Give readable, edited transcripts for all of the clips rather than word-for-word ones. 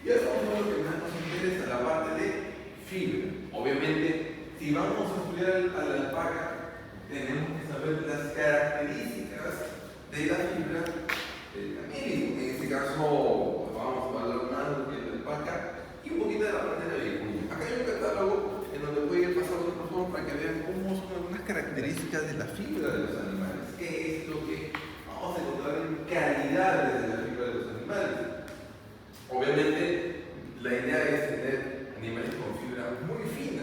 Ya estamos en lo que más nos interesa, la parte de fibra. Obviamente, si vamos a estudiar a la alpaca, tenemos que saber las características de la fibra del camello. En este caso, vamos a hablar más de la alpaca y un poquito de la parte de la vicuña. Acá hay un catálogo en donde voy a ir pasando por favor para que vean cómo son algunas características de la fibra de los animales. ¿Qué es lo que vamos a encontrar en calidades de la fibra de los animales? Obviamente, la idea es tener animales con fibra muy fina.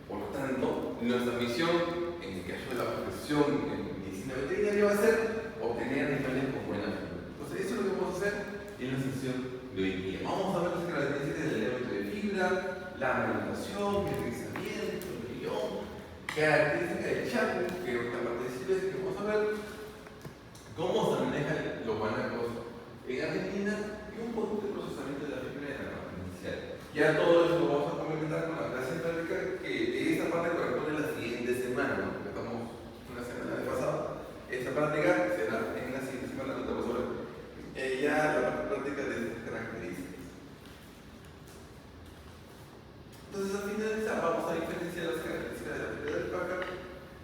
Por lo tanto, nuestra misión, en el caso de la profesión en medicina veterinaria, va a ser obtener animales con buena fibra. Entonces, eso es lo que vamos a hacer en la sesión de hoy día. Vamos a ver las características del elemento de fibra, la alimentación, el rizamiento, el guión, características del chaco, que es la parte de silvestre que vamos a ver, cómo se manejan los guanacos en Argentina y un poco de procesamiento de la fibra en la parte inicial. Ya todo eso lo vamos a complementar con la clase práctica, que esta parte corresponde a la siguiente semana, ¿no? Porque estamos una semana de pasada. Esta práctica será en la siguiente semana donde vamos a ver ya la parte práctica de estas características. Entonces, al finalizar, vamos a diferenciar las características de la fibra del alpaca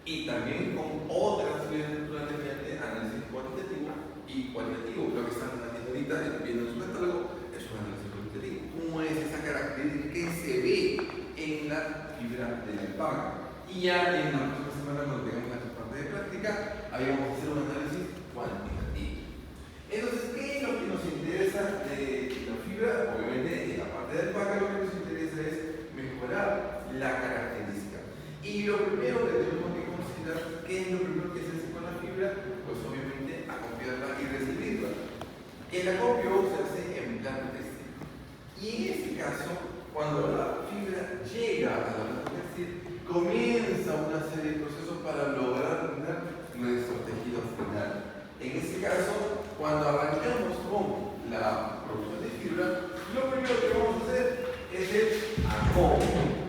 y también con otras fibras naturales mediante análisis cuantitativo y cualitativo. Lo que están haciendo ahorita, viendo en su catálogo, es un análisis cualitativo. ¿Cómo es esa característica que se ve en la fibra del alpaca? Y ya en la próxima semana, cuando tengamos la parte de práctica, ahí vamos a hacer un análisis cuantitativo. Entonces, ¿qué es lo que nos interesa de la fibra? Obviamente, en la parte del alpaca lo que nos interesa es mejorar la característica. Y lo primero que tenemos que considerar, ¿qué es lo primero que se hace con la fibra? Pues obviamente acopiarla y recibirla. El acopio se hace en plano textil. Y en este caso, cuando la fibra llega a la planta textil, comienza una serie de procesos para lograr tener nuestro tejido final. En este caso, cuando arrancamos con la producción de fibra, lo primero que vamos a hacer es el acopio.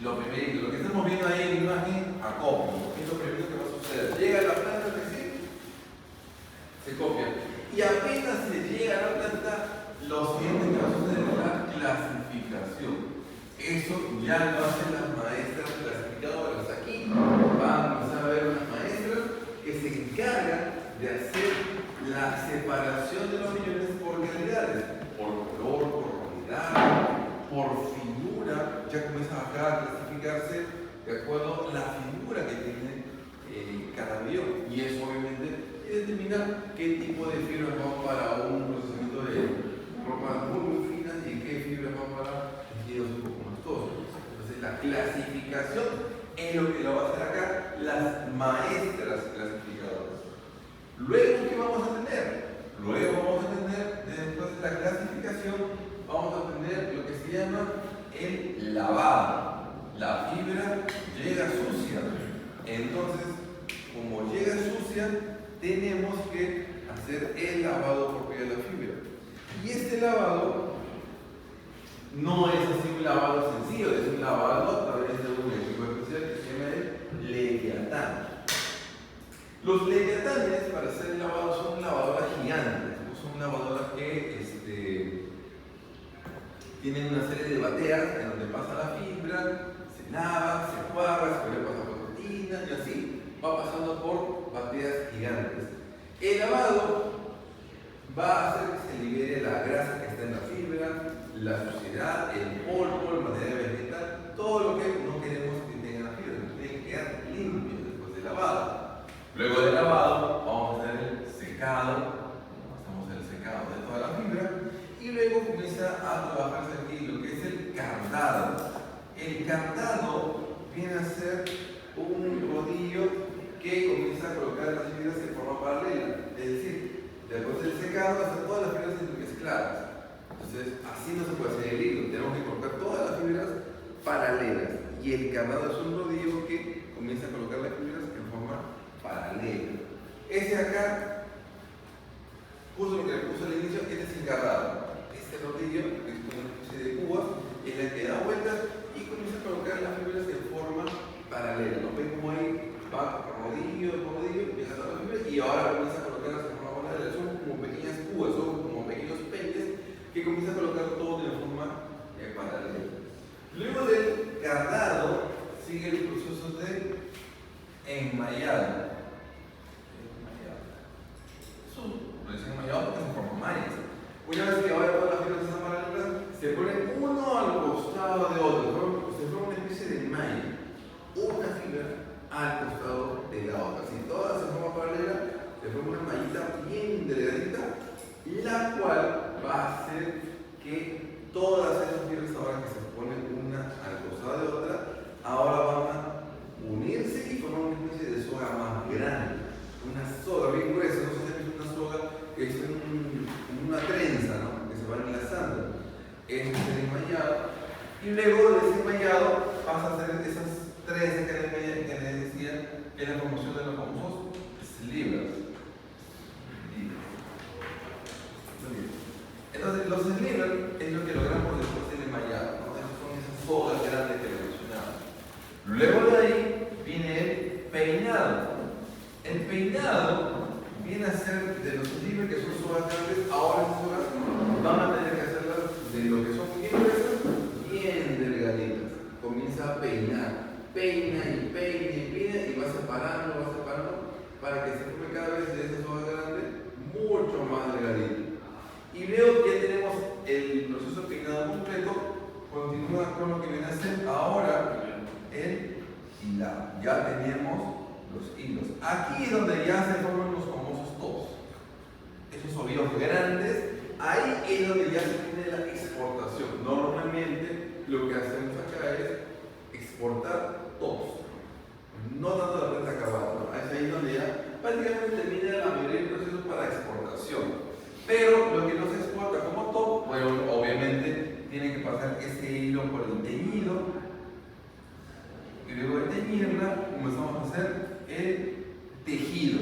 Lo primero, lo que estamos viendo ahí en la imagen, acopio. Es lo primero que va a suceder. Llega a la planta textil, se copia. Y apenas se llega a la planta, lo siguiente que va a suceder es la clasificación. Eso ya lo hacen las maestras clasificadoras. Aquí vamos a ver unas maestras que se encargan de hacer la separación de los millones por calidades, por color, por unidad, por figura. Ya comienza acá a clasificarse de acuerdo a la figura que tiene cada millón. Y eso obviamente determinar qué tipo de fibras van para un procesamiento de ropa muy fina y qué fibras van para tejidos un poco más toscos. Entonces la clasificación es lo que lo va a hacer acá las maestras clasificadoras. Luego, ¿qué vamos a tener? Luego vamos a tener, después de la clasificación, vamos a tener lo que se llama el lavado. La fibra llega sucia. Entonces, como llega sucia, tenemos que hacer el lavado propio de la fibra. Y este lavado no es así un lavado sencillo, es un lavado a través de un equipo especial que se llama el leviatán. Los leviatanes, para hacer el lavado, son lavadoras gigantes, son lavadoras que tienen una serie de bateas en donde pasa la fibra, se lava, se enjuaga, se puede pasar por cortina y así va pasando por bateas gigantes. El lavado va a hacer que se libere la grasa que está en la fibra, la suciedad, el polvo, el material vegetal, todo lo que no queremos que tenga la fibra, que tiene que quedar limpio después del lavado. Luego del lavado vamos a hacer el secado, hacemos el secado de toda la fibra y luego comienza a trabajarse aquí lo que es el cardado. El cardado viene a ser un rodillo que comienza a colocar las fibras de forma paralela, es decir, después del secado hasta todas las fibras mezcladas. Entonces así no se puede hacer el hilo, tenemos que colocar todas las fibras paralelas y el cardado es un rodillo que comienza a colocar las fibras en forma paralela. Ese acá, justo lo que le puse al inicio, este es el cardado. Este rodillo, que es una especie de cuba, es el que da vueltas y comienza a colocar las fibras en forma paralela. ¿No ven cómo ahí va rodillo, empieza a dar las fibras y ahora comienza a colocarlas en forma paralela? Son como pequeñas cubas, son como pequeños pentes que comienza a colocar todo Una vez que vaya todas las fibras están paralelas, se pone uno al costado de otro, ¿no? Se forma una especie de malla, una fibra al costado de la otra. Si todas se forman paralelas, se forma una mallita bien delgadita, la cual va a hacer que todas esas fibras ahora que se ponen una al costado de otra, ahora van a unirse y formar una especie de soga más grande. Una soga bien gruesa, no sé si es una soga que es una trenza, ¿no? Que se va enlazando. Ese es el enmallado. Y luego de ese enmallado pasa a hacer esas trenzas que les decía, que es la formación de los famosos slivers. Entonces, los slivers es lo que logramos después del enmallado, ¿no? Esas son esas sogas grandes que les mencionaba. Luego de ahí viene el peinado. El peinado viene a ser de los slivers que son sogas grandes. Ahora esas sogas van a tener que hacerlas de lo que son bien gruesas, bien delgaditas. Comienza a peinar, peina y peina y peina y va separando para que se forme cada vez de esas sogas grandes mucho más delgadita. Y luego que ya tenemos el proceso de peinado completo, continúa con lo que viene a ser ahora el hilado. Ya tenemos los hilos. Aquí es donde ya se forman los famosos tops. Esos ovillos grandes, ahí es donde ya se tiene la exportación. Normalmente lo que hacemos acá es exportar tops, no tanto la prenda acabada, ¿no? Es ahí donde ya prácticamente termina la mayoría del proceso para exportación. Pero lo que no se exporta como top, bueno, obviamente tiene que pasar ese hilo por el teñido. Y luego de teñirla, comenzamos a hacer el tejido.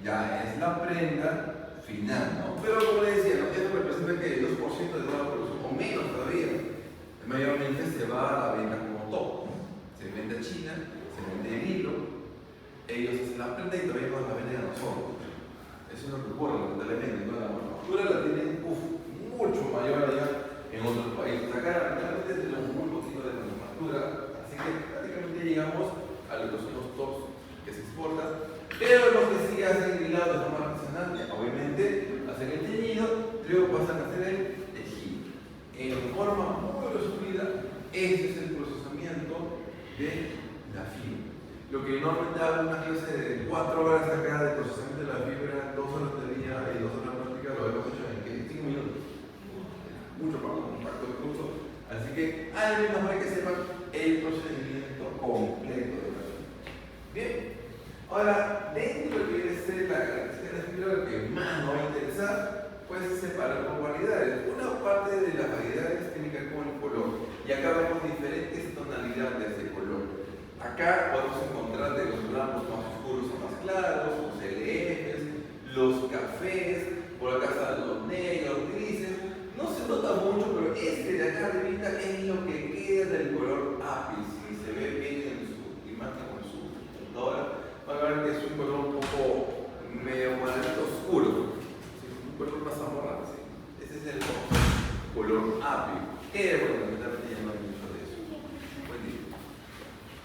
Ya es la prenda final, ¿no? Pero como le decía, ¿no? Esto representa que el 2% de toda la producción, o menos todavía, mayormente se va a la venta como top. Se vende a China, se vende el hilo, ellos hacen la prenda y todavía nos la venden a nosotros. Eso es lo que ocurre, lamentablemente, ¿no? La manufactura la tienen mucho mayor allá en otros países. Acá realmente tenemos muy poquito de manufactura, así que prácticamente llegamos a lo que son los tops que se exportan, pero los que sí hacen hilado de forma artesanal, obviamente hacen el teñido, luego pasan a hacer el tejido. En forma muy resumida, ese es el procesamiento de la fibra. Lo que normalmente hago una clase de 4 horas acá de procesamiento de la fibra, 2 horas de día y 2 horas de práctica, lo hemos hecho en 5 minutos. Mucho para un compacto de curso. Así que al menos hay que sepan el procedimiento completo de la fibra. Bien, ahora dentro de lo que viene a ser la característica de la fibra, lo que más nos va a interesar, pues separar por variedades. Una parte de las variedades tiene que ver con el color. Y acá vemos diferentes tonalidades de color. Acá podemos encontrar de los blancos más oscuros a más claros, los celestes, los cafés, por acá están los negros, grises. No se nota mucho, pero este de acá arribita es lo que queda del color ápice. Si se ve bien en su imagen o en su computadora, van a ver que es un color un poco medio malito oscuro. Un color más amorado, ¿sí? Ese es el color ápice. Que bueno, lamentablemente ya no hay mucho de eso. Buen día.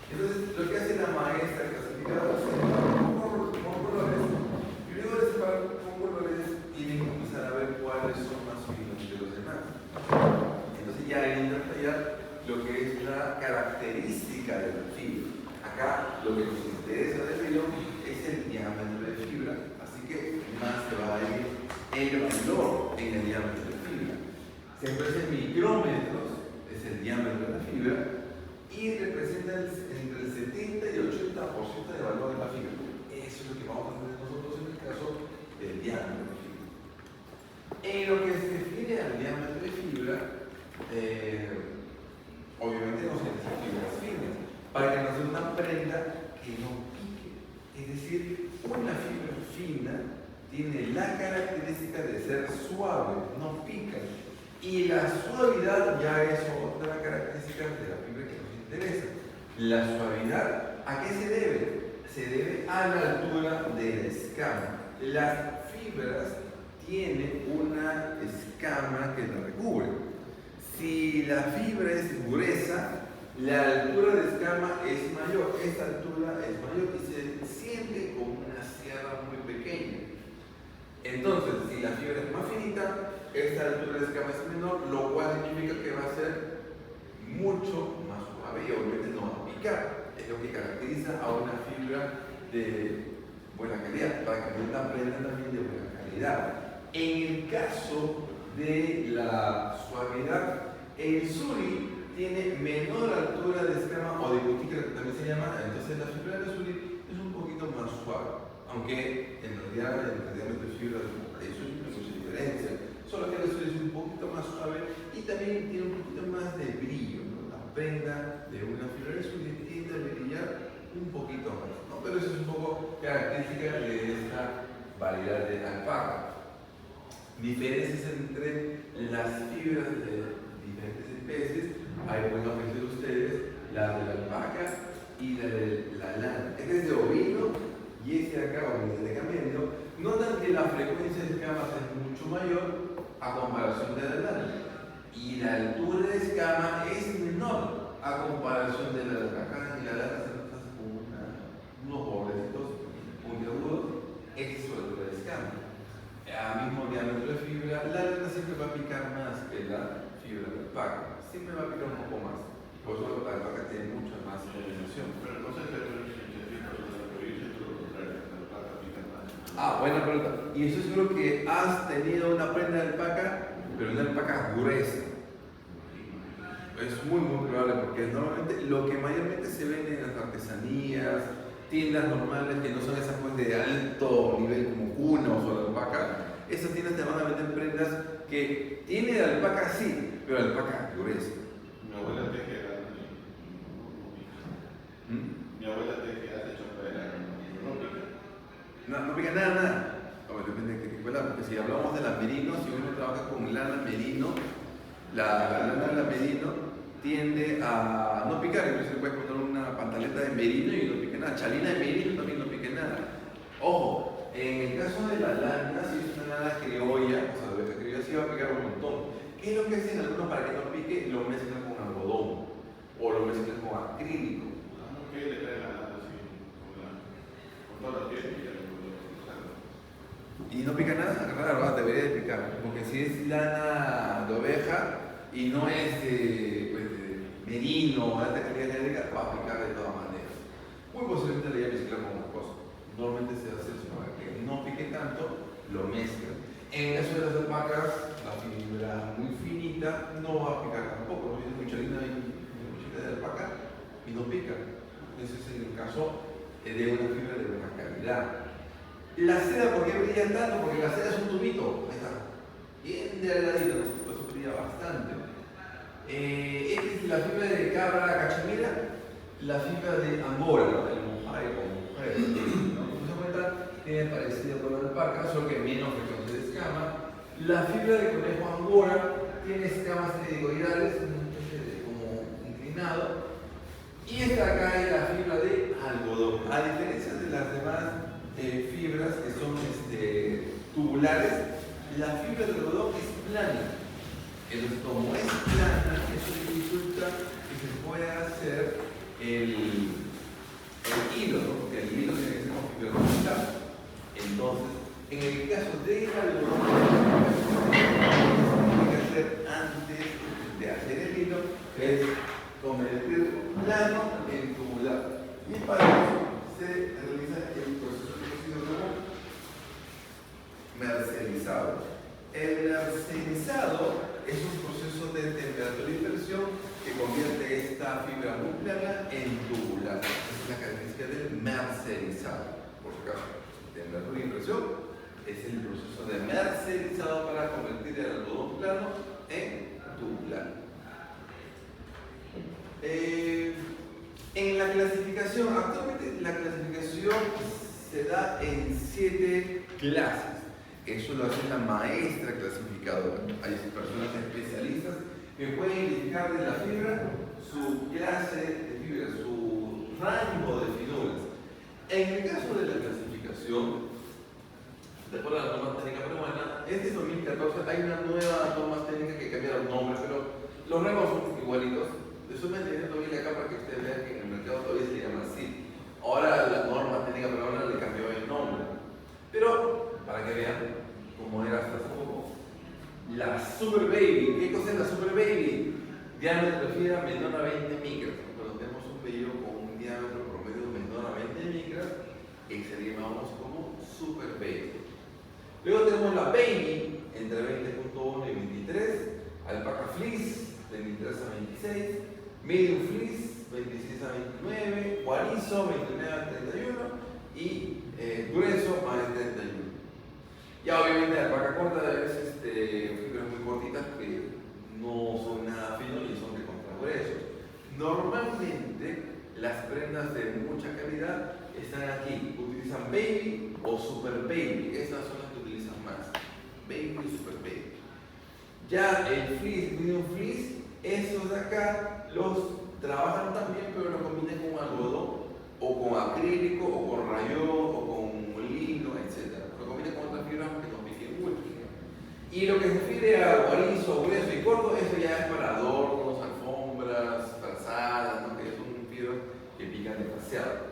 Entonces, lo que hace la maestra clasificada es con colores, y luego de separar con colores, tienen que empezar a ver cuáles son más finos que los demás. Entonces, ya entra ya lo que es la característica de la fibra. Acá, lo que nos interesa del filo es el diámetro de fibra, así que más se va a ir el valor en el diámetro de fibra. Se expresa en micrómetros, es el diámetro de la fibra, y representa entre el 70 y el 80% de valor de la fibra. Eso es lo que vamos a hacer nosotros en el caso del diámetro de fibra. En lo que se refiere al diámetro de fibra, obviamente no se necesitan fibras finas para que nos dé una prenda que no pique. Es decir, una fibra fina tiene la característica de ser suave, no pica. Y la suavidad ya es otra característica de la fibra que nos interesa. La suavidad, ¿a qué se debe? Se debe a la altura de la escama. Las fibras tienen una escama que la recubre. Si la fibra es gruesa, la altura de escama es mayor. Esta altura es mayor y se siente como una sierra muy pequeña. Entonces, si la fibra es más finita, esta altura de escama es menor, lo cual significa que va a ser mucho más suave y obviamente no va a picar. Es lo que caracteriza a una fibra de buena calidad, para que una prenda también de buena calidad. En el caso de la suavidad, el suri tiene menor altura de escama o de cutícula, que también se llama, entonces la fibra del suri es un poquito más suave, aunque en realidad el diámetro de fibra de suri no hay mucha diferencia, solo que el suri es un poquito más suave y también tiene un poquito más de brillo, ¿no? La prenda de una fibra de suri tiende a brillar un poquito más, ¿no? Pero eso es un poco característica de esta variedad de alpaca. Diferencias entre las fibras de diferentes especies, ahí pueden apreciar ustedes la de la alpaca y la de la lana. Este es de ovino y este de acá, ovino de camello. Notan que la frecuencia de escamas es mucho mayor a comparación de la lana y la altura de escama es menor a comparación de la alpaca y la lana. Se nos hace como unos bordecitos puntiagudos. Esta es su altura de escama. A mismo diámetro de fibra, la lana siempre va a picar más que la fibra de alpaca, siempre va a picar un poco más, por eso la alpaca tiene mucha más iluminación. Pero entonces buena pregunta. Y eso es lo que has tenido una prenda de alpaca, pero una alpaca gruesa. Es muy probable porque normalmente lo que mayormente se vende en las artesanías, tiendas normales que no son esas pues de alto nivel como cunos o de alpaca, esas tiendas te van a vender prendas que tiene de alpaca sí, pero alpaca gruesa. Mi abuela tejera mi abuela tejera hace champera, no pica nada. Depende de qué tipo de lana, porque si hablamos de la merino, si uno trabaja con lana merino, la lana de la merino tiende a no picar, incluso le puedes poner una pantaleta de merino y no pica nada, chalina de merino también no pica nada. Ojo, en el caso de la lana, si es una lana criolla, o sea, de oveja criolla, sí va a picar un montón. ¿Qué es lo que hacen algunos para que no pique? Lo mezclan con algodón o lo mezclan con acrílico. ¿Qué le trae la lana así? Con toda la piel y no pica nada, raro, debería de picar, porque si es lana de oveja y no es de merino o alta calidad genérica, va a picar de todas maneras. Muy posiblemente le voy a mezclar con una cosa. Normalmente se hace eso para que no pique tanto, lo mezclan. En el caso de las alpacas, la fibra muy finita no va a picar tampoco, no tiene mucha lina y mucha de alpaca y no pica. Ese es el caso de una fibra de buena calidad. La seda, ¿por qué brilla tanto? Porque la seda es un tubito, ahí está, bien delgadito, por eso brilla bastante. Esta es la fibra de cabra cachemira, la fibra de angora, el monjay o mujer. Como se cuenta, tiene parecido con la alpaca, solo que menos frecuencia de escama. La fibra de conejo angora tiene escamas trigoidales, como inclinado. Y esta acá es la fibra de algodón. A diferencia de las demás fibras que son tubulares, la fibra de algodón es plana. Entonces, como es plana, eso dificulta que se pueda hacer el hilo, ¿no? Porque el hilo tiene que ser con fibra vegetal. Entonces, en el caso del algodón, lo que hay que hacer antes de hacer el hilo es convertir plano en tubular. Y para eso se realiza el proceso conocido como mercerizado. El mercerizado es un proceso de temperatura y presión que convierte esta fibra muy plana en tubular. Esa es la característica del mercerizado. Por si acaso, temperatura y presión es el proceso de mercerizado para convertir el algodón plano en tubular. En la clasificación, actualmente la clasificación se da en 7 clases. Eso lo hace la maestra clasificadora. Hay personas especialistas que pueden identificar de la fibra su clase de fibra, su rango de finuras. En el caso de la clasificación, de acuerdo a la norma técnica peruana, este 2014 hay una nueva norma técnica que cambia los nombres, pero los rangos son igualitos. Estoy manteniendo todavía acá para que ustedes vean que en el mercado todavía se llama así. Ahora la norma técnica peruana le cambió el nombre. Pero, para que vean cómo era hasta hace poco, La Super Baby. ¿Qué cosa es la Super Baby? Diámetro de fibra menor a 20 micras. Cuando tenemos un vello con un diámetro promedio menor a 20 micras, ese le llamamos como Super Baby. Luego tenemos la Baby entre 20.1 y 23, Alpaca Fleece 23 a 26, Medium Fleece 26 a 29, Guarizo 29 a 31 y grueso más de 31. Ya obviamente la alpaca corta es fibras muy cortitas que no son nada finos ni son de contra gruesos. Normalmente las prendas de mucha calidad están aquí, utilizan Baby o Super Baby, esas son las que utilizan más, Baby y Super Baby. Ya el Fleece, Medium Fleece, esos de acá los trabajan también, pero lo combinan con algodón o con acrílico o con rayón o con lino, etc. Lo combinan con otras fibras que nos piquen mucho. Y lo que se refiere a guarizo, grueso y corto, eso ya es para adornos, alfombras, frazadas, ¿no? Que son fibras que pican demasiado.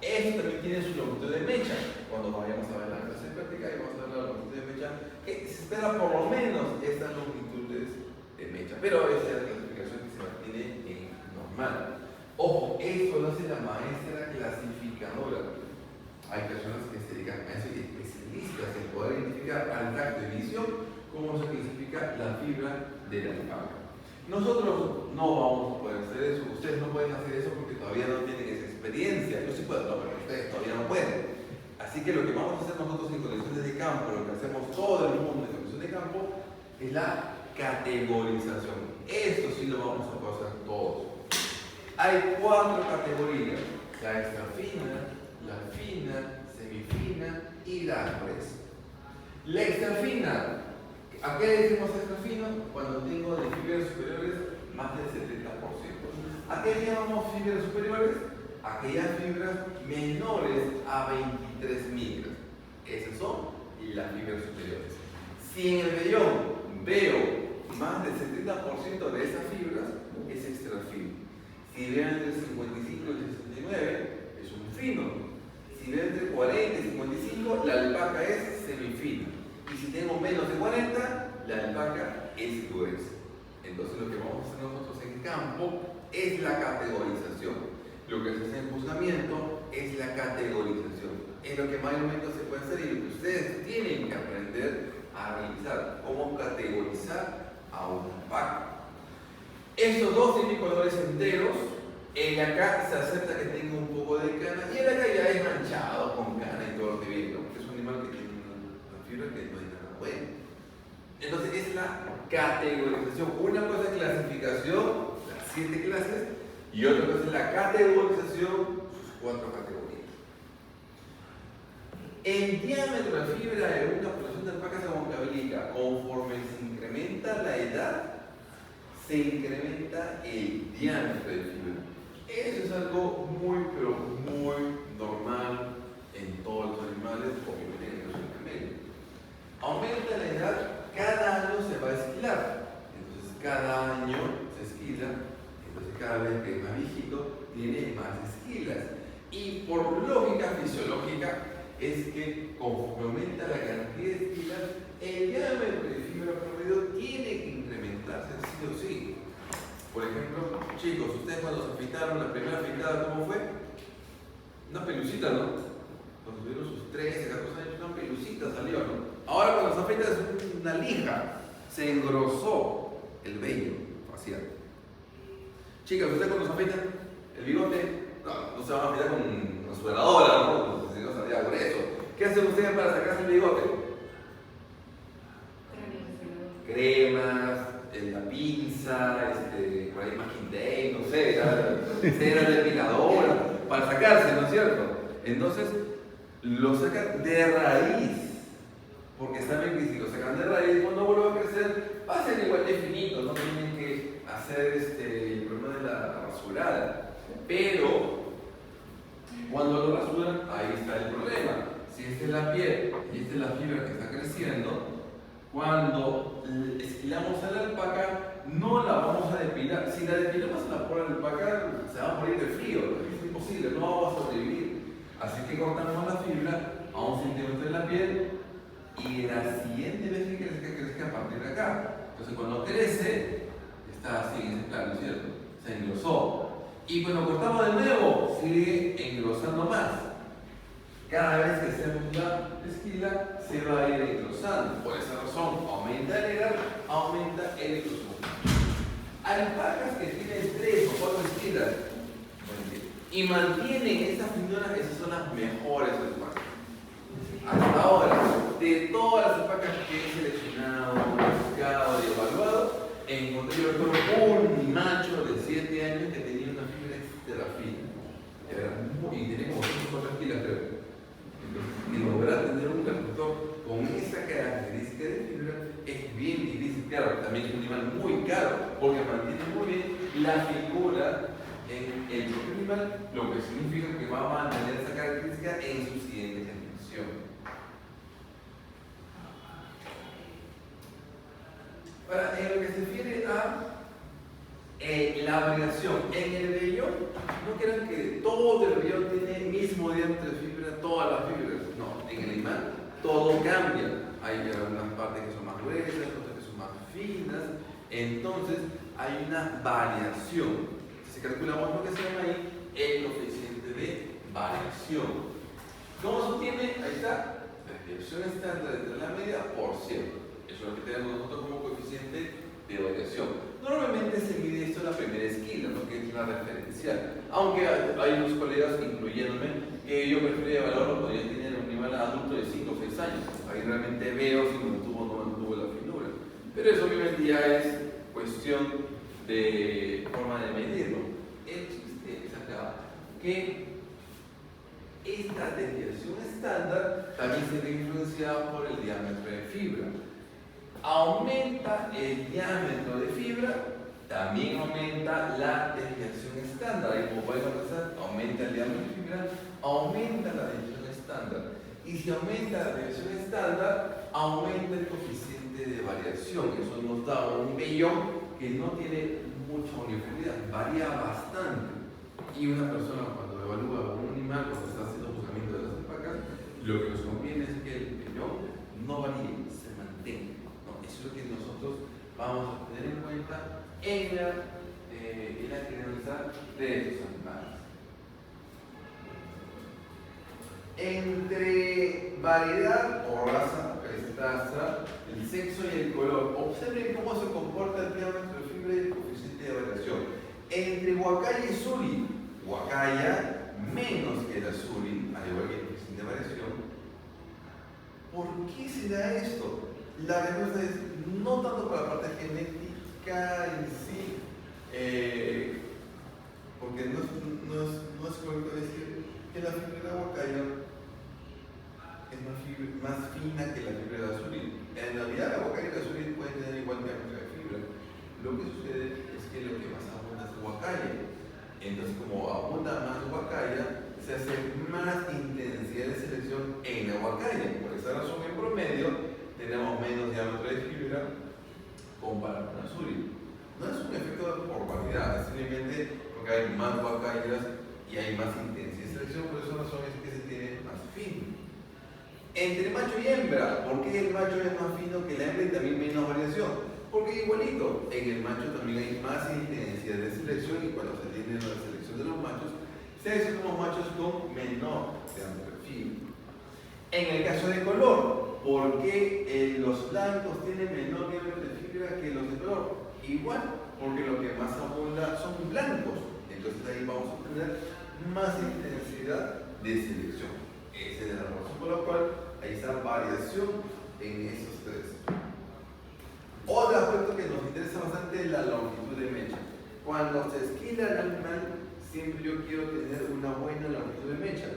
Esto también tiene su longitud de mecha. Cuando vayamos a ver la clase práctica y vamos a ver la longitud de mecha, que se espera por lo menos estas longitudes de mecha, pero esa es la clasificación que se mantiene en normal. Ojo, esto lo hace la maestra clasificadora. Hay personas que se dedican a eso y especialistas en poder identificar al tacto de visión cómo se clasifica la fibra de la alpaca. Nosotros no vamos a poder hacer eso, ustedes no pueden hacer eso porque todavía no tienen esa experiencia. Yo sí puedo, no, pero ustedes todavía no pueden. Así que lo que vamos a hacer nosotros en colecciones de campo, lo que hacemos todo el mundo en colecciones de campo, es la categorización. Esto sí lo vamos a poder hacer todos. Hay 4 categorías: la extra fina, la fina, semifina y la gruesa. La extra fina, ¿a qué le decimos extra fino? Cuando tengo de fibras superiores más del 70%. ¿A qué llamamos fibras superiores? Aquellas fibras menores a 23 micras. Esas son las fibras superiores. Si en el vellón veo más del 70% de esas fibras, es extra fino. Si veo entre 55 y 69, es un fino. Si veo entre 40 y 55, la alpaca es semifina. Y si tengo menos de 40, la alpaca es gruesa. Entonces lo que vamos a hacer nosotros en campo es la categorización. Lo que se hace en juzgamiento es la categorización. Es lo que mayormente se puede hacer y lo que ustedes tienen que aprender a realizar. Cómo categorizar a una alpaca. Estos dos tienen colores enteros. El de acá se acepta que tenga un poco de cana y el de acá ya es manchado con cana y todo lo que viene, porque es un animal que tiene una fibra que no es nada buena. Entonces es la categorización. Una cosa es clasificación, las 7 clases, y otra cosa es la categorización, sus 4 categorías. El diámetro de fibra de una población de alpaca se contabiliza conforme se incrementa la edad, se incrementa el diámetro de fibra. Eso es algo muy, pero muy normal en todos los animales, obviamente en los camellos. Aumenta la edad, cada año se va a esquilar. Entonces cada año se esquila, entonces cada vez que es más viejito tiene más esquilas. Y por lógica fisiológica es que conforme aumenta la cantidad de esquilas, el diámetro de fibra promedio tiene que incrementarse sí o sí. Por ejemplo, chicos, ustedes cuando se afeitaron la primera afeitada, ¿cómo fue? Una pelucita, ¿no? Cuando tuvieron sus 13, 14 años, una pelucita salió, ¿no? Ahora cuando se afeita es una lija, se engrosó el vello facial. Chicas, ustedes cuando se afeitan el bigote, no se van a afeitar con rasuradora, ¿no? Si no salía grueso. ¿Qué hacen ustedes para sacarse el bigote? Cremas, la pinza, por ahí Magintei, no sé, cera depiladora, para sacarse, ¿no es cierto? Entonces, lo sacan de raíz, porque saben que si lo sacan de raíz, cuando vuelva a crecer, va a ser igual de finito, no tienen que hacer el problema de la rasurada. Pero, cuando lo rasuran, ahí está el problema. Si esta es la piel y esta es la fibra que está creciendo, cuando esquilamos a la alpaca, no la vamos a depilar. Si la depilamos a la alpaca, se va a morir de frío, es imposible, no va a sobrevivir. Así que cortamos la fibra a 1 centímetro de la piel y la siguiente vez que crezca a partir de acá. Entonces cuando crece, está así en ese plano, ¿cierto? Se engrosó. Y cuando cortamos de nuevo, sigue engrosando más. Cada vez que hacemos la esquila, se va a ir engrosando. Por esa razón, aumenta el edad, aumenta el grosor. Alpacas que tienen 3 o 4 esquilas y mantienen esa finura, esas son las mejores alpacas. Hasta ahora, de todas las alpacas que he seleccionado, buscado y evaluado, encontré yo un macho de 7 años que tenía una fibra extra fina. Y tenía como 5 o 4 esquilas, creo. Y lograr tener un reproductor con esa característica de fibra es bien difícil. Claro, también es un animal muy caro porque mantiene muy bien la figura en el propio animal, lo que significa que va a mantener esa característica en su siguiente generación. Ahora, en lo que se refiere a la variación en el vellón, no crean que todo el vellón tiene el mismo diámetro de fibra, todas las fibras. No, en el animal todo cambia. Hay algunas partes que son más gruesas, otras que son más finas. Entonces hay una variación. Se calculamos lo que se llama ahí el coeficiente de variación. ¿Cómo se obtiene? Ahí está. La desviación estándar entre la media por 100. Eso es lo que tenemos nosotros como coeficiente de variación. Normalmente se mide esto en la primera esquina, ¿no? Que es la referencial. Aunque hay unos colegas, incluyéndome, que yo prefiero evaluarlo cuando ya tienen un animal adulto de 5 o 6 años. Ahí realmente veo si mantuvo o no mantuvo la finura. Pero eso obviamente ya es cuestión de forma de medirlo. El chiste es acá que esta desviación estándar también se ve influenciada por el diámetro de fibra. Aumenta el diámetro de fibra, también aumenta la desviación estándar. Y como podemos pensar, aumenta el diámetro de fibra, aumenta la desviación estándar. Y si aumenta la desviación estándar, aumenta el coeficiente de variación. Eso nos da un vellón que no tiene mucha uniformidad, varía bastante. Y una persona cuando evalúa un animal, cuando está haciendo juzgamiento de las alpacas, lo que nos conviene es que el vellón no varíe, se mantenga. Eso es lo que nosotros vamos a tener en cuenta en la crianza de estos animales. Entre variedad o raza, el sexo y el color, observen cómo se comporta el diámetro de fibra y el coeficiente de variación. Entre Huacaya y Suri, Huacaya menos que la Suri, al igual que el coeficiente de variación. ¿Por qué se da esto? La respuesta es no tanto por la parte genética en sí, porque no es correcto decir que la fibra de Huacaya es más fina que la fibra de Azuri. En realidad la Huacaya y la Azuri pueden tener igual diámetro de fibra. Lo que sucede es que lo que más abunda es Huacaya. Entonces, como abunda más Huacaya, se hace más intensidad de selección en la Huacaya. Por esa razón, en promedio, tenemos menos diámetro de fibra comparado con Azuri. No es un efecto por variedad, es simplemente porque hay más Huacayas y hay más intensidad de selección, por esa razón es que se tiene más fino. Entre macho y hembra, ¿por qué el macho es más fino que la hembra y también menos variación? Porque igualito, en el macho también hay más intensidad de selección y cuando se tiene la selección de los machos, se hacen unos machos con menor diámetro de fibra. En el caso de color, ¿por qué los blancos tienen menor diámetro de fibra que los de color? Igual, porque lo que más abunda son blancos. Entonces ahí vamos a tener más intensidad de selección. Esa es la razón por la cual hay esa variación en esos tres. Otro aspecto que nos interesa bastante es la longitud de mecha. Cuando se esquila el animal, siempre yo quiero tener una buena longitud de mecha.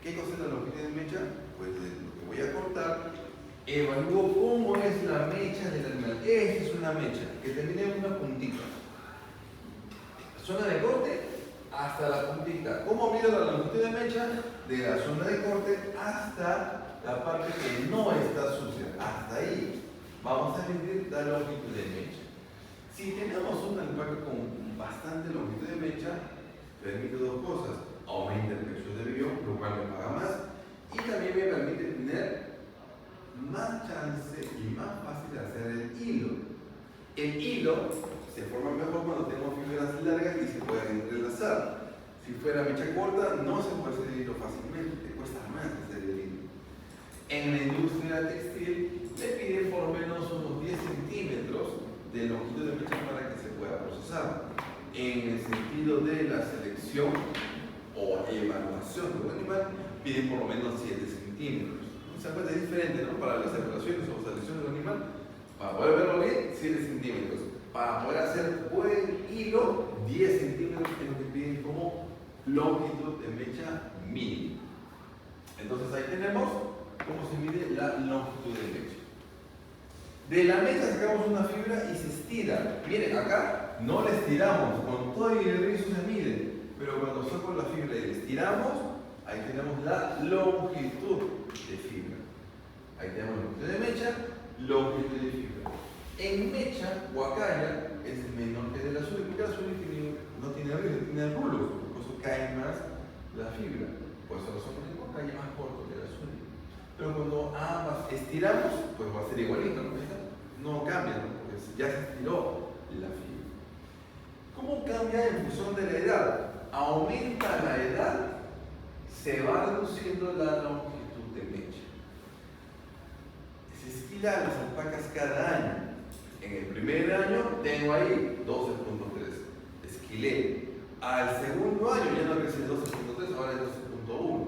¿Qué cosa es la longitud de mecha? Pues lo que voy a cortar, evalúo cómo es la mecha del animal. Esta es una mecha que termina en una puntita. Zona de corte hasta la puntita. ¿Cómo mido la longitud de mecha? De la zona de corte hasta la parte que no está sucia. Hasta ahí vamos a medir la longitud de mecha. Si tenemos una alpaca con bastante longitud de mecha, permite dos cosas. Aumenta el precio de vellón, lo cual me paga más, y también me permite tener más chance y más fácil de hacer el hilo. El hilo se forma mejor cuando tenemos fibras largas y se pueden entrelazar. Si fuera mecha corta, no se puede hacer el hilo fácilmente, te cuesta más hacer el hilo. En la industria textil le piden por lo menos unos 10 centímetros de longitud de mecha para que se pueda procesar. En el sentido de la selección o evaluación de un animal, piden por lo menos 7 centímetros. O sea, pues es diferente, ¿no? Para las evaluaciones o selección de un animal, para poder verlo bien, 7 centímetros. Para poder hacer buen hilo, 10 centímetros es lo que piden como longitud de mecha mínima. Entonces ahí tenemos cómo se mide la longitud de mecha. De la mecha sacamos una fibra y se estira. Miren, acá no la estiramos, con todo y el rizo se mide. Pero cuando saco la fibra y la estiramos, ahí tenemos la longitud de fibra. Ahí tenemos longitud de mecha, longitud de fibra. En mecha, huacaya es menor que el azul, porque el azul no tiene rizo, tiene rulos, por eso cae más la fibra. Por esa razón el huacaya es más corto que el azul. Pero cuando ambas estiramos, pues va a ser igualito, ¿no? No cambia, ¿no? Porque ya se estiró la fibra. ¿Cómo cambia en función de la edad? Aumenta la edad, se va reduciendo la longitud de mecha. Se esquila las alpacas cada año. En el primer año tengo ahí 12.3, esquilé. Al segundo año ya no crece 12.3, ahora es 12.1.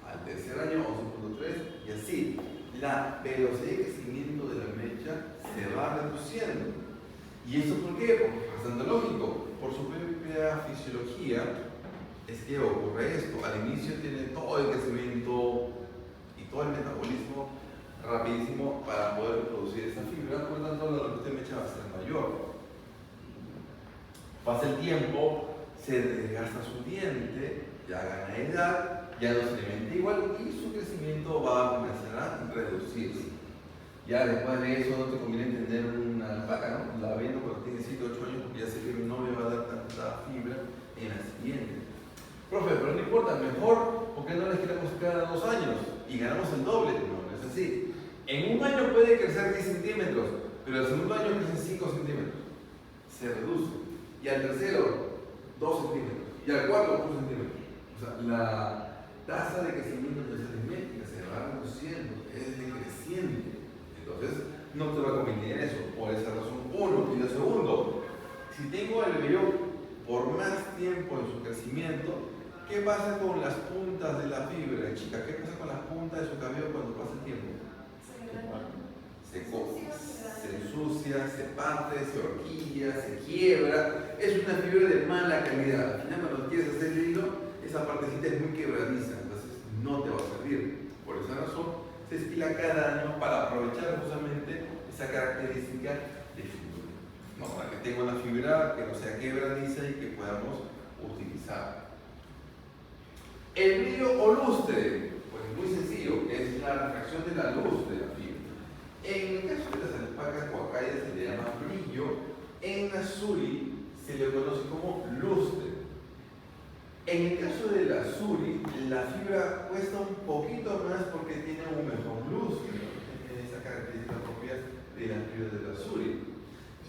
Al tercer año 11.3 y así. La velocidad de crecimiento de la mecha se va reduciendo. ¿Y eso por qué? Porque es bastante lógico. Por su propia fisiología es que ocurre esto. Al inicio tiene todo el crecimiento y todo el metabolismo rapidísimo para poder producir esa fibra, por lo tanto la longitud de mecha va a ser mayor. Pasa el tiempo, se desgasta su diente, ya gana edad, ya no se alimenta igual y su crecimiento va a comenzar a reducirse. Ya después de eso no te conviene tener una alpaca, ¿no? La vendo cuando tiene 7 o 8 años porque ya sé que no me va a dar tanta fibra en la siguiente. Profe, pero no importa, mejor porque no les queremos cada 2 años y ganamos el doble. No, no es así. En un año puede crecer 10 centímetros, pero el segundo año crecen 5 centímetros. Se reduce. Y al tercero, 2 centímetros. Y al cuarto, 1 centímetro. O sea, la tasa de crecimiento de esa aritmética se va reduciendo, es decreciente. Entonces, no te va a convenir eso. Por esa razón, uno. Y lo segundo, si tengo el vello por más tiempo en su crecimiento, ¿qué pasa con las puntas de la fibra, chicas? ¿Qué pasa con las puntas de su cabello cuando pasa el tiempo? Se ensucia, se parte, se horquilla, se quiebra. Es una fibra de mala calidad. Al final, cuando quieres hacer el hilo, esa partecita es muy quebradiza, entonces no te va a servir. Por esa razón, se esquila cada año para aprovechar justamente esa característica de fibra. No, para que tenga una fibra que no sea quebradiza y que podamos utilizar. El brillo o lustre, pues muy sencillo, es la refracción de la luz de la fibra. En el caso de las alpacas huacayas se le llama brillo, en azuri se le conoce como lustre. En el caso del azuri, la fibra cuesta un poquito más porque tiene un mejor lustre, tiene esa característica propia de la fibra del azuri.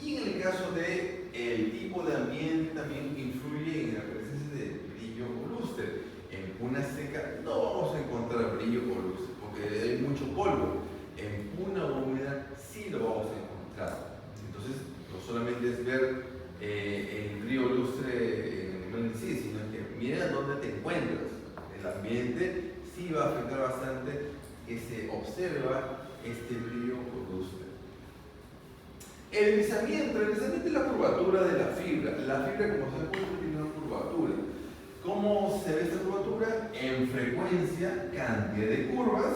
Y en el caso del tipo de ambiente también influye en la presencia de brillo o lustre. En puna seca no vamos a encontrar brillo o lustre porque hay mucho polvo. En puna húmeda sí lo vamos a encontrar. Entonces, no solamente es ver el brillo o lustre en el animal en sí, sino que mira dónde te encuentras. El ambiente sí va a afectar bastante que se observa este brillo o lustre. El deslizamiento es la curvatura de la fibra. La fibra, como se encuentra, tiene una curvatura. ¿Cómo se ve esta curvatura? En frecuencia, cantidad de curvas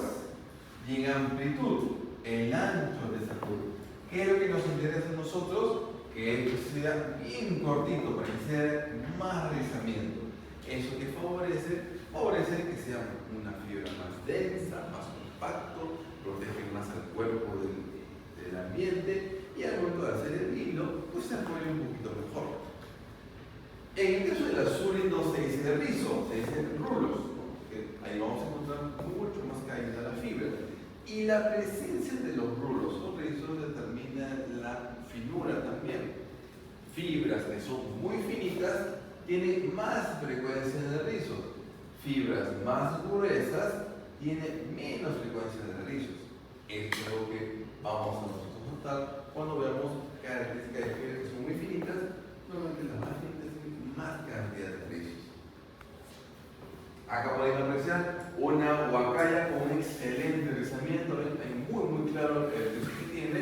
y en amplitud, el ancho de esa curva. ¿Qué es lo que nos interesa a nosotros? Que esto sea bien cortito para que sea más deslizamiento. Eso que favorece que sea una fibra más densa, más compacto, protege más al cuerpo del ambiente y al momento de hacer el hilo, pues se apoya un poquito mejor. En el caso del azuri no se dice de rizo, se dice de rulos, porque ahí vamos a encontrar mucho más caída la fibra. Y la presencia de los rulos o rizos determina la finura también. Fibras que son muy finitas tienen más frecuencia de rizos. Fibras más gruesas tienen menos frecuencia de rizos. Esto es lo que vamos a nosotros notar cuando veamos características de fibras que son muy finitas. Normalmente las más finitas tienen más cantidad de rizos. Acá podemos apreciar una huacaya con un excelente rizamiento, hay muy claro el rizo que tiene,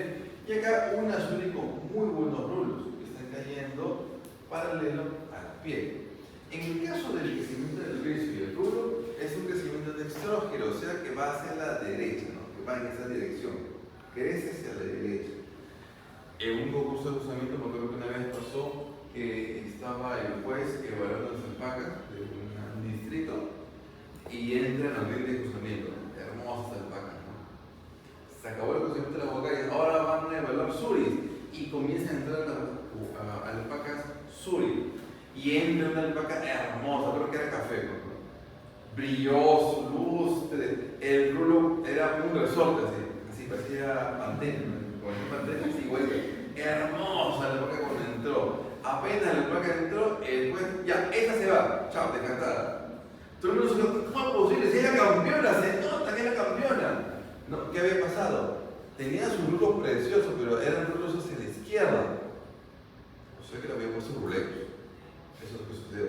y acá un azul con muy buenos rulos que están cayendo paralelo a la piel. En el caso del crecimiento del rizo y el rulo, es un crecimiento dextrógeno, o sea que va hacia la derecha, ¿no? Que va en esa dirección, crece hacia la derecha. En un concurso de cruzamiento, me acuerdo que una vez pasó que estaba el juez evaluando las alpacas de un distrito y entra en el ring de cruzamiento, hermosas alpacas, ¿no? Se acabó el cruzamiento de la boca y ahora van a evaluar suris y comienzan a entrar a alpacas suri y entra una alpaca hermosa, creo que era café, ¿no? Brilloso, lustre, el rulo era un resorte así parecía pantene, así igual, hermosa la alpaca cuando entró. Apenas la alpaca entró, el juez, ya, esa se va, chao, descartada. Todo el mundo se dijo, ¿cómo es posible? Si es la campeona, se nota que es la campeona. No, ¿qué había pasado? Tenía sus rulos preciosos, pero eran rulos hacia la izquierda. O sea que le había puesto ruletos. Eso es lo que sucedió.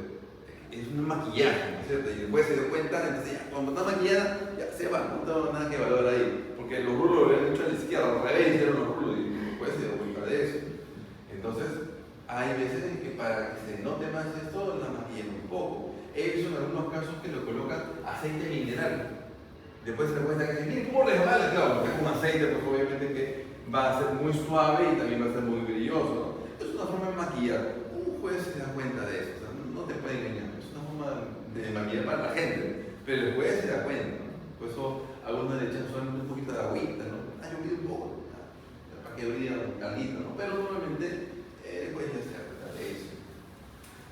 Es un maquillaje, ¿no es cierto? Y después se dio cuenta, entonces ya, cuando está maquillada, ya se va, no tengo nada que valorar ahí. Porque los rulos lo habían hecho a la izquierda, al revés hicieron los rulos, y después se dio cuenta de eso. Entonces, hay veces en que para que se note más esto, la maquillan un poco. Ellos en algunos casos que lo colocan aceite mineral. Después se da cuenta que miren cómo resbala, claro, porque es un aceite, pues obviamente que va a ser muy suave y también va a ser muy brilloso, ¿no? Es una forma de maquillar. Un juez se da cuenta de eso, o sea, no te puede engañar. Es una forma de maquillar para la gente, pero el juez se da cuenta, ¿no? Por eso algunos le echan solamente un poquito de agüita, ¿no? Ha llovido un poco, para que brille caliente, ¿no? Pero normalmente el juez ya se da cuenta de eso.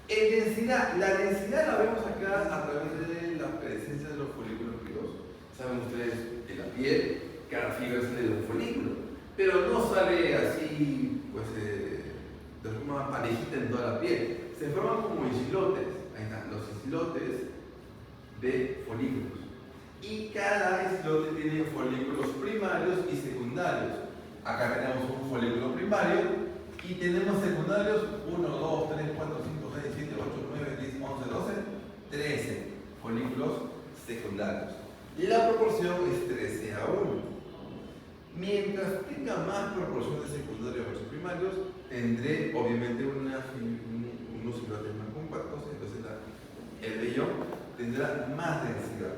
En densidad, la densidad la vemos acá a través de la presencia de los folículos pilosos. Saben ustedes, de la piel, cada fibra sale de un folículo, pero no sale así, pues, de forma parejita en toda la piel. Se forman como islotes, ahí están, los islotes de folículos. Y cada islote tiene folículos primarios y secundarios. Acá tenemos un folículo primario y tenemos secundarios 1, 2, 3, 4, 5, 6, 7, 8, 9, 10, 11, 12, 13 folículos secundarios. La proporción es 13 a 1. Mientras tenga más proporción de secundarios versus primarios, tendré obviamente unos islotes más compactos, entonces el vellón tendrá más densidad.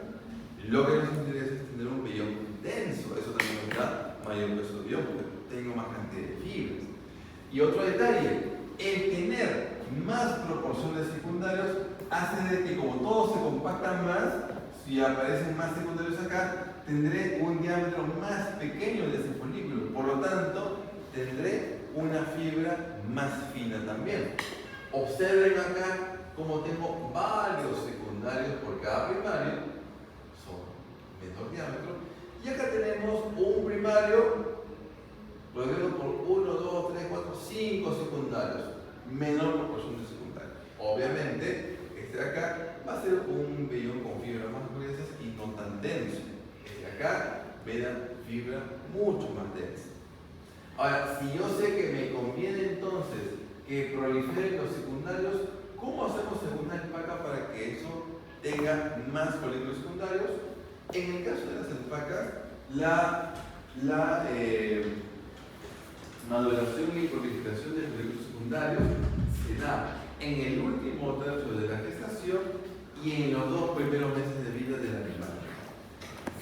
Lo que nos interesa es tener un vellón denso, eso también nos da mayor peso de vellón, porque tengo más cantidad de fibras. Y otro detalle, el tener más proporción de secundarios hace de que como todos se compactan más, si aparecen más secundarios acá, tendré un diámetro más pequeño de ese folículo, por lo tanto tendré una fibra más fina también. Observen acá como tengo varios secundarios por cada primario, son menor diámetro, y acá tenemos un primario rodeado por 1, 2, 3, 4, 5 secundarios, menor proporción de secundarios. Obviamente, este de acá va a ser un vellón con fibras más gruesas y no tan denso. Este de acá me da fibra mucho más densa. Ahora, si yo sé que me conviene entonces que proliferen los secundarios, ¿cómo hacemos según la alpaca para que eso tenga más folículos secundarios? En el caso de las alpacas, la maduración y proliferación de folículos secundarios se da en el último tercio de la gestación y en los 2 primeros meses de vida del animal.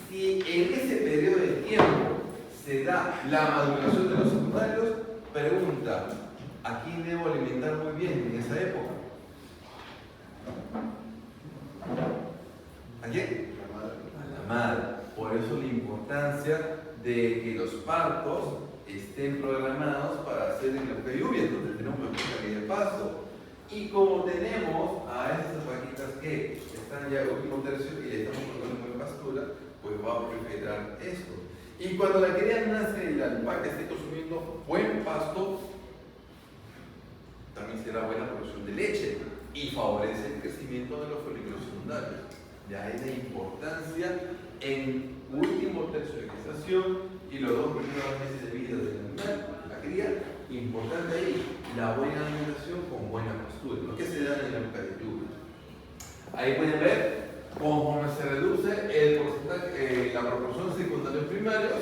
Si en ese periodo de tiempo se da la maduración de los secundarios, pregunta, ¿a quién debo alimentar muy bien en esa época? ¿A quién? A la madre. Por eso la importancia de que los partos estén programados para hacer en la época de lluvia, donde tenemos una caída de pasto. Y como tenemos a esas vaquitas que están ya en el último tercio y le estamos colocando en pastura, pues va a proliferar esto. Y cuando la cría nace y la alpaca esté consumiendo buen pasto, también será buena producción de leche y favorece el crecimiento de los folículos secundarios. De ahí la importancia en último tercio de gestación y los 2 primeros meses de vida del animal, la cría, importante ahí, la buena alimentación con buena pastura, lo que se da en la época de lluvia. Ahí pueden ver conforme se reduce el porcentaje, la proporción de secundarios primarios,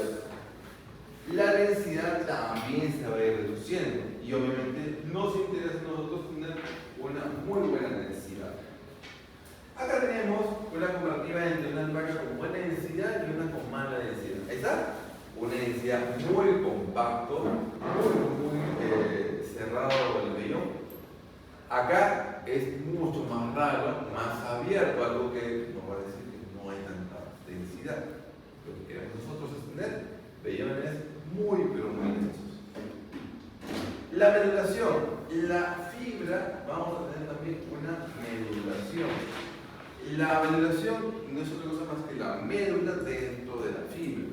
la densidad también se va a ir reduciendo y obviamente nos interesa a nosotros tener una muy buena densidad. Acá tenemos una comparativa entre una alpaca con buena densidad y una con mala densidad. Ahí está, una densidad muy compacto, muy cerrado el vellón. Acá es mucho más raro, más abierto, algo que nos va a decir que no hay tanta densidad. Lo que queremos nosotros es tener vellones muy, pero muy densos. La medulación, la fibra, vamos a tener también una medulación. La medulación no es otra cosa más que la médula dentro de la fibra.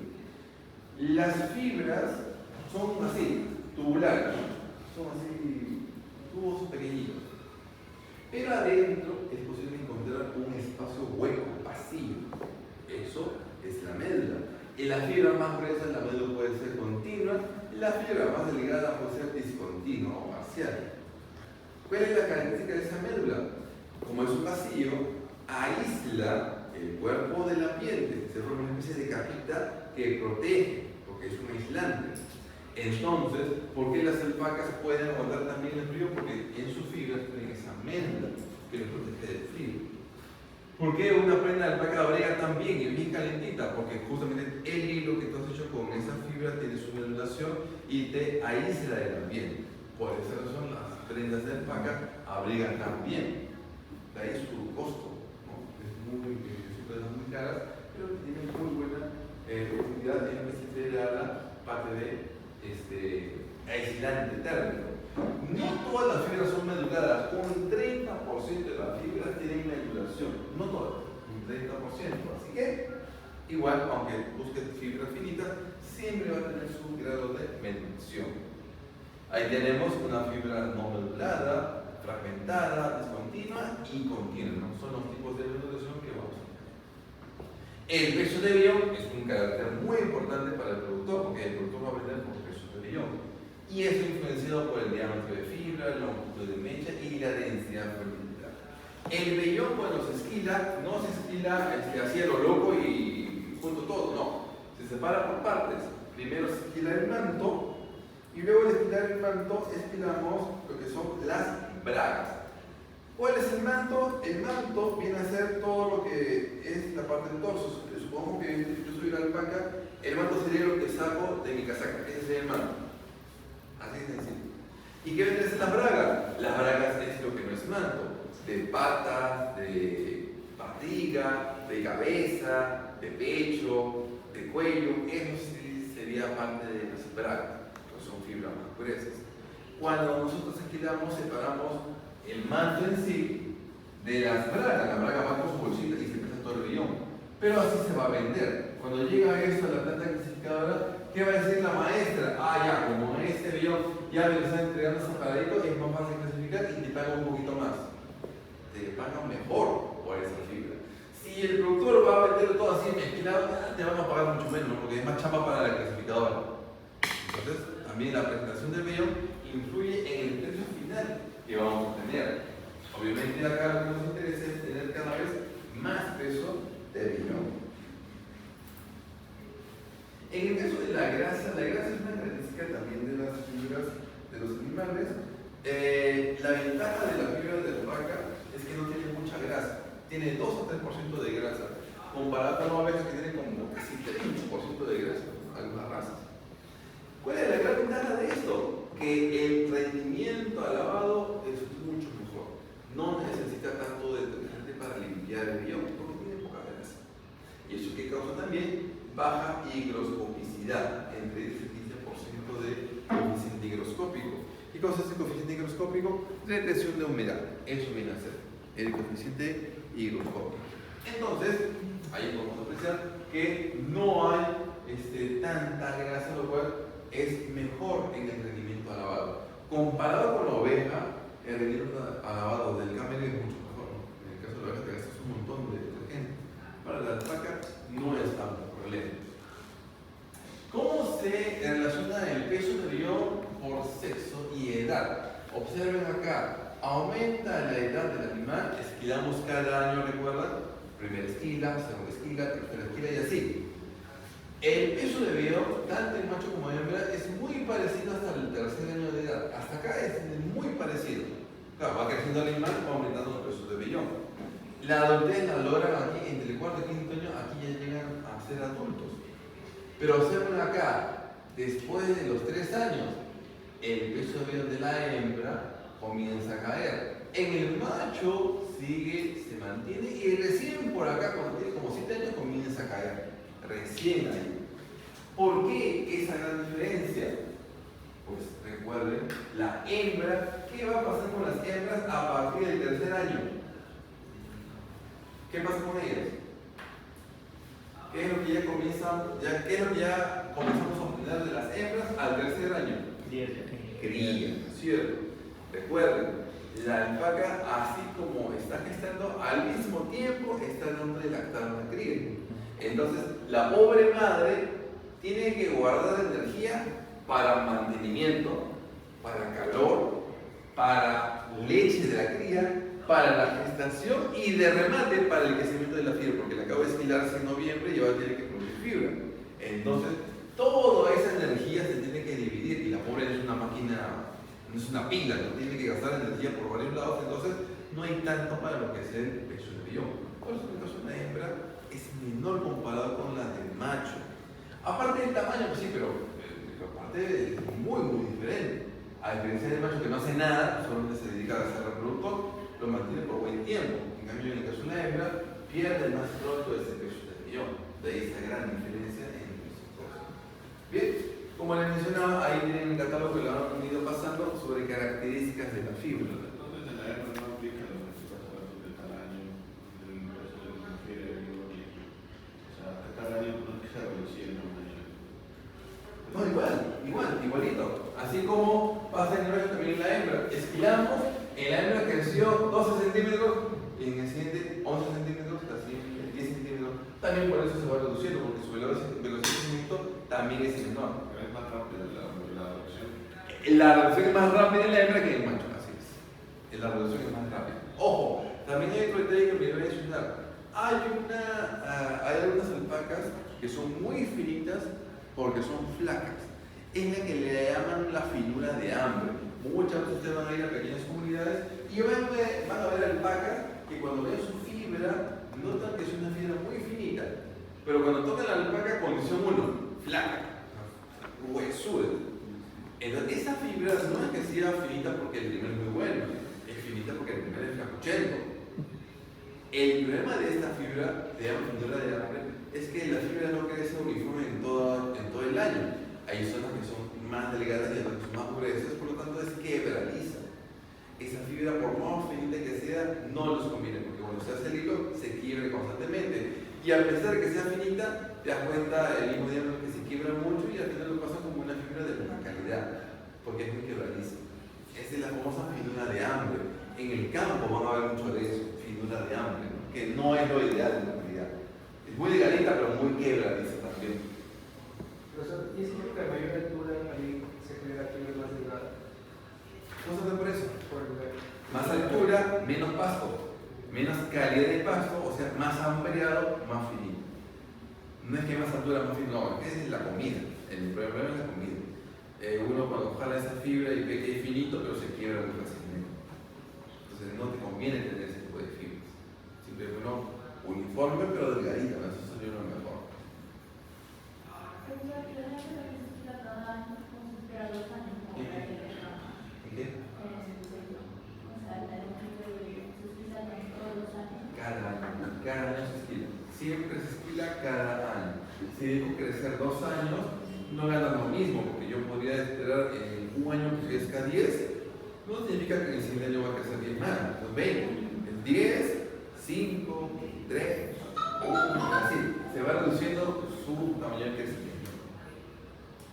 Las fibras son así, tubulares, son así, tubos pequeñitos. Pero adentro es posible encontrar un espacio hueco, vacío. Eso es la médula. En la fibra más gruesa la médula puede ser continua, la fibra más delgada puede ser discontinua o parcial. ¿Cuál es la característica de esa médula? Como es un vacío, aísla el cuerpo del ambiente, se forma una especie de capita que protege, porque es un aislante. Entonces, ¿por qué las alpacas pueden aguantar también el frío? Porque en sus fibras tienen esa médula que les protege del frío. ¿Por qué una prenda de alpaca abriga tan bien y bien calentita? Porque justamente el hilo que tú has hecho con esa fibra tiene su medulación y te aísla del ambiente. Por esa razón las prendas de alpaca abrigan tan bien. De ahí su costo, ¿no? Son prendas muy caras, pero tienen muy buena profundidad en vez de la parte de aislante térmico. No todas las fibras son meduladas, un 30% de las fibras tienen medulación, no todas, un 30%. Así que, igual, aunque busques fibras finitas, siempre va a tener su grado de medulación. Ahí tenemos una fibra no medulada, fragmentada, discontinua y continua. Son los tipos de medulación que vamos a tener. El peso de vellón es un carácter muy importante para el productor, porque el productor va a vender por peso de vellón. Y es influenciado por el diámetro de fibra, la longitud de mecha y la densidad folícular. El vellón cuando se esquila, no se esquila así a lo loco y junto todo, no. Se separa por partes. Primero se esquila el manto y luego de esquilar el manto esquilamos lo que son las bragas. ¿Cuál es el manto? El manto viene a ser todo lo que es la parte del torso. Supongamos que yo soy una alpaca, el manto sería lo que saco de mi casaca, ese sería el manto. Así de sencillo. ¿Y qué vendría a ser las bragas? Las bragas es lo que no es manto, de patas, de barriga, de cabeza, de pecho, de cuello, eso sí sería parte de las bragas, que son fibras más gruesas. Cuando nosotros esquilamos, separamos el manto en sí de las bragas. La braga va con su bolsita y se pesa todo el vellón, pero así se va a vender. Cuando llega eso a la planta clasificadora, ¿qué va a decir la maestra? Ah, ya, como este vellón ya me lo están entregando separadito, es más fácil clasificar y te pagan un poquito más. Te pagan mejor por esa fibra. Si el productor va a venderlo todo así mezclado, te van a pagar mucho menos, porque es más chamba para la clasificadora. Entonces, también la presentación del vellón influye en el precio final que vamos a tener. Obviamente acá lo que nos interesa es tener cada vez más peso de vellón. En el caso de la grasa es una característica también de las fibras de los animales. La ventaja de la fibra de la vaca es que no tiene mucha grasa, tiene 2 o 3% de grasa, comparado con una oveja que tiene como casi 30% de grasa, algunas razas. ¿Cuál es la gran ventaja de esto? Que el rendimiento al lavado es mucho mejor. No necesita tanto detergente para limpiar el vellón, porque tiene poca grasa. Y eso que causa también baja higroscopicidad, entre 10 y 15% de coeficiente higroscópico. ¿Qué causa ese coeficiente higroscópico? Retención de humedad. Eso viene a ser el coeficiente higroscópico. Entonces, ahí podemos apreciar que no hay tanta grasa, lo cual es mejor en el rendimiento al lavado. Comparado con la oveja, el rendimiento al lavado del camello es mucho mejor, ¿no? En el caso de la oveja te gastas un montón de detergente. Para la alpaca no es tanto problema. ¿Cómo se relaciona el peso del león por sexo y edad? Observen acá, aumenta la edad del animal, esquilamos cada año, ¿recuerdan? Primera esquila, segunda esquila, tercera esquila y así. El peso de león, tanto en macho como en hembra, es muy parecido hasta el tercer año de edad. Hasta acá es muy parecido. Claro, va creciendo el animal, va aumentando los pesos de vellón. La adultez la logran aquí, entre el cuarto y quinto año, aquí ya llegan a ser adultos. Pero observen acá, después de los 3 años, el peso de vellón de la hembra comienza a caer. En el macho sigue, se mantiene y recién por acá, cuando tiene como 7 años, comienza a caer. Recién ahí. ¿Por qué esa gran diferencia? Pues recuerden, la hembra, ¿qué va a pasar con las hembras a partir del tercer año? ¿Qué pasa con ellas? ¿Qué es lo que ya comenzamos a obtener de las hembras al tercer año? Cría, ¿cierto? Recuerden, la alpaca, así como está gestando, al mismo tiempo está dándole lactar a una cría. Entonces, la pobre madre tiene que guardar energía para mantenimiento, para calor, para leche de la cría, para la gestación y de remate para el crecimiento de la fibra, porque la acabo de esquilarse en noviembre y ahora tiene que producir fibra. Entonces, toda esa energía se tiene que dividir y la pobre no es una máquina, no es una pila, no tiene que gastar energía por varios lados, entonces no hay tanto para lo que es el peso de vellón. Por eso, en el caso de una hembra es menor comparado con la del macho. Aparte del tamaño, pues sí, pero aparte es muy diferente. A diferencia del macho que no hace nada, solamente se dedica a ser reproductor, lo mantiene por buen tiempo. En cambio, en el caso de la hembra, pierde más pronto ese peso de vellón. De ahí esa gran diferencia entre esos dos. Bien, como les mencionaba, ahí tienen el catálogo que lo han ido pasando sobre características de la fibra. Entonces, en la hembra no aplica los 24 datos del tamaño, del peso del mujer, o sea, cada año no se reduciendo un año. No, igualito. Así como pasa en el macho, también en la hembra. Esquilamos, en la hembra creció 12 centímetros y en el siguiente 11 centímetros, así 10 centímetros. También por eso se va reduciendo, porque su velocidad de crecimiento también es menor. Pero es más rápida la reducción. La reducción es más rápida en la hembra que en el macho, así es. La reducción es más rápida. Ojo, también hay otro detalle que me voy a mencionar. Hay algunas alpacas que son muy finitas porque son flacas. Es la que le llaman la finura de hambre. Muchas veces ustedes van a ir a pequeñas comunidades y van a ver alpacas que cuando ven su fibra notan que es una fibra muy finita. Pero cuando tocan la alpaca, condición 1, flaca, huesuda. Entonces, esa fibra no es que sea finita porque el primer es muy bueno, es finita porque el primer es flacuchento. El problema de esta fibra, se llama finura de hambre, es que la fibra no crece uniforme en todo el año. Hay zonas que son más delgadas y otras que son más gruesas, por lo tanto es quebradiza. Esa fibra, por más finita que sea, no les conviene, porque cuando se hace el hilo, se quiebra constantemente. Y a pesar de que sea finita, te das cuenta el mismo día que se quiebra mucho y al final lo pasa como una fibra de buena calidad, porque es muy quebradiza. Esa es la famosa finura de hambre. En el campo van a ver mucho de eso, finura de hambre, ¿no? Que no es lo ideal en la realidad. Es muy delgadita, pero muy quebradiza también. Profesor, ¿y es cierto que a mayor altura ahí se genera fibra más delgada? ¿Cómo se ve por eso? Por el Más altura, menos pasto, menos calidad de pasto, o sea, más ampliado, más finito. No es que más altura, más finito, no, esa es la comida. El problema es la comida. Uno cuando jala esa fibra y ve que es finito, pero se quiebra muy fácilmente. Entonces no te conviene tener ese tipo de fibras. Siempre es bueno uniforme, pero delgadita, ¿no? Eso sería lo mejor. ¿En qué? Cada año se esquila. Siempre se esquila cada año. Si dejo crecer 2 años, no ganan lo mismo, porque yo podría esperar en un año que crezca 10. No significa que en el siguiente año va a crecer 10 más. Entonces 20, el 10, 5, 3, 1, así. Se va reduciendo su tamaño de crecimiento.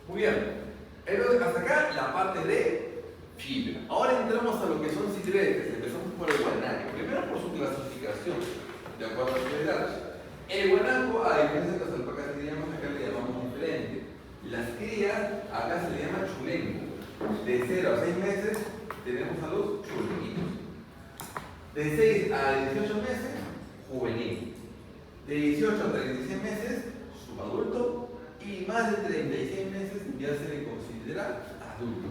Muy bien. Entonces, hasta acá la parte de fibra. Ahora entramos a lo que son silvestres. Empezamos por el guanaco. Primero por su clasificación, de acuerdo a su edad. El guanaco, a diferencia de las alpacas que llamamos, acá le llamamos diferente. Las crías, acá se le llama chulenco. De 0 a 6 meses tenemos a los chulenquitos. De 6 a 18 meses, juvenil. De 18 a 36 meses, subadulto. Y más de 36 meses ya se le considera adulto.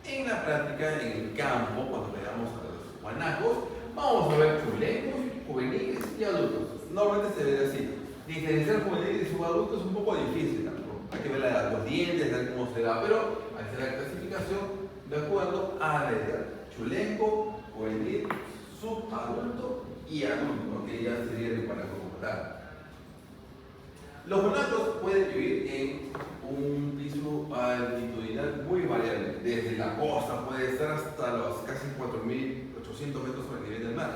En la práctica, en el campo, cuando veamos a los guanacos, vamos a ver chulencos, juveniles y adultos. Normalmente se ve así. Diferenciar juvenil y subadulto es un poco difícil, ¿no? Hay que ver los dientes, ver cómo se da, pero hay que hacer la clasificación de acuerdo a la edad. Chulenco, juvenil, subadulto y adulto, que ya sería el guanaco como tal. Los guanacos pueden vivir en un piso altitudinal muy variable. Desde la costa puede estar hasta los casi 4.800 metros sobre el nivel del mar.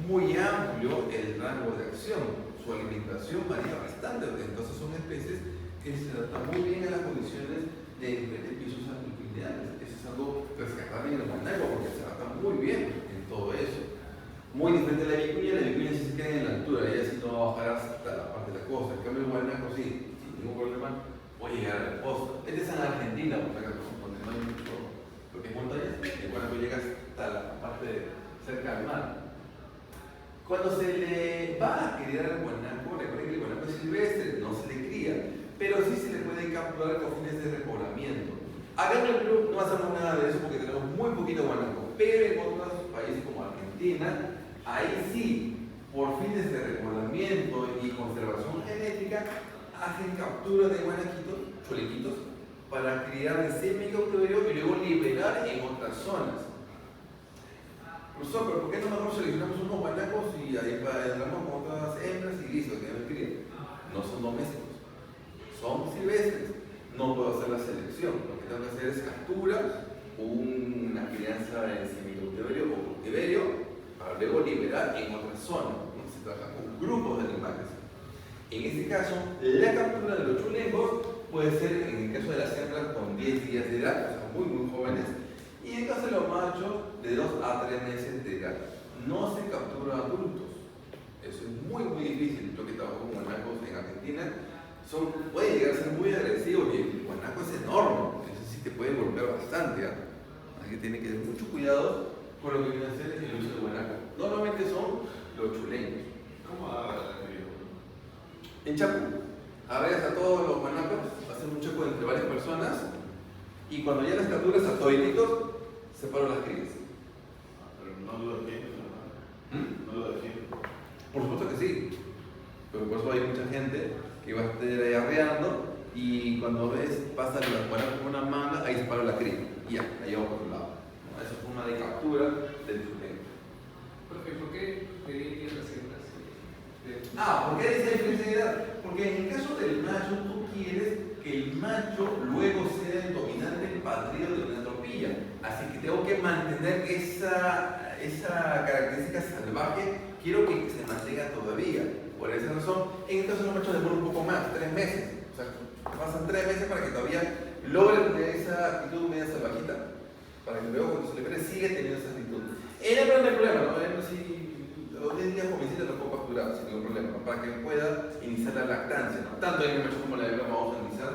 Muy amplio el rango de acción. Su alimentación varía bastante, entonces son especies que se adaptan muy bien a las condiciones de diferentes pisos altitudinales. Eso es algo rescatable en el guanaco porque se adapta muy bien en todo eso. Muy diferente a la vicuña sí se queda en la altura, ella sí no va a bajar hasta la parte de la costa. En cambio, el guanaco sí, sin ningún problema, puede llegar a la costa. Este es en Argentina, por acá, donde no hay mucho lo que es montañas, el guanaco llega hasta la parte cerca del mar. Cuando se le va a criar al guanaco, recuerden que el guanaco es silvestre, no se le cría, pero sí se le puede capturar con fines de repoblamiento. Acá en el Perú no hacemos nada de eso porque tenemos muy poquito guanaco, pero en otros países como Argentina, ahí sí, por fines de repoblamiento y conservación genética, hacen captura de guanaquitos, chulequitos, para criar en semi-cautiverio y luego liberar en otras zonas. Profesor, pero ¿por qué no mejor seleccionamos unos guanacos y ahí entramos con otras hembras y listo, que no crían? No son domésticos, son silvestres. No puedo hacer la selección. Lo que tengo que hacer es captura una crianza en semi-cautiverio o cautiverio para luego liberar en otra zona. Se trabaja con grupos de animales. En este caso, la captura de los chulencos puede ser, en el caso de las hembras, con 10 días de edad, o sea, muy jóvenes, y en el caso de los machos, de 2 a 3 meses de edad. No se captura adultos. Eso es muy difícil. Yo que trabajo con guanacos en Argentina, puede llegar a ser muy agresivo y el guanaco es enorme. Eso sí te puede golpear bastante. Así que tiene que tener mucho cuidado con lo que viene a hacer el uso del guanaco. Normalmente son los chuleños. ¿Cómo agarra el río? En Chaco, agarras a todos los guanacos, hacen un choco entre varias personas y cuando ya las capturas a todititos, separan las crías. Pero no lo defienden, ¿no? No lo defienden. Por supuesto que sí, pero por eso hay mucha gente que va a estar ahí arreando y cuando ves, pasa las guanacos con una manga, ahí separa la cría y ya, ahí va por otro lado. Esa es forma de captura del chulenco. Profe, ¿por qué pedir las hembras? ¿Por qué dice diferencia de edad? Porque en el caso del macho, tú quieres que el macho luego sea el dominante, el patrio de una tropilla. Así que tengo que mantener esa característica salvaje, quiero que se mantenga todavía. Por esa razón, en el caso de los machos demora un poco más, 3 meses. O sea, pasan 3 meses para que todavía logren tener esa actitud media salvajita. Para que luego cuando se libere siga teniendo esa actitud. En el no hay problema, ¿no? Hoy en día jovencita lo puedo capturar sin ningún problema, para que pueda iniciar la lactancia, ¿no? Tanto en el macho como en la hembra vamos a iniciar,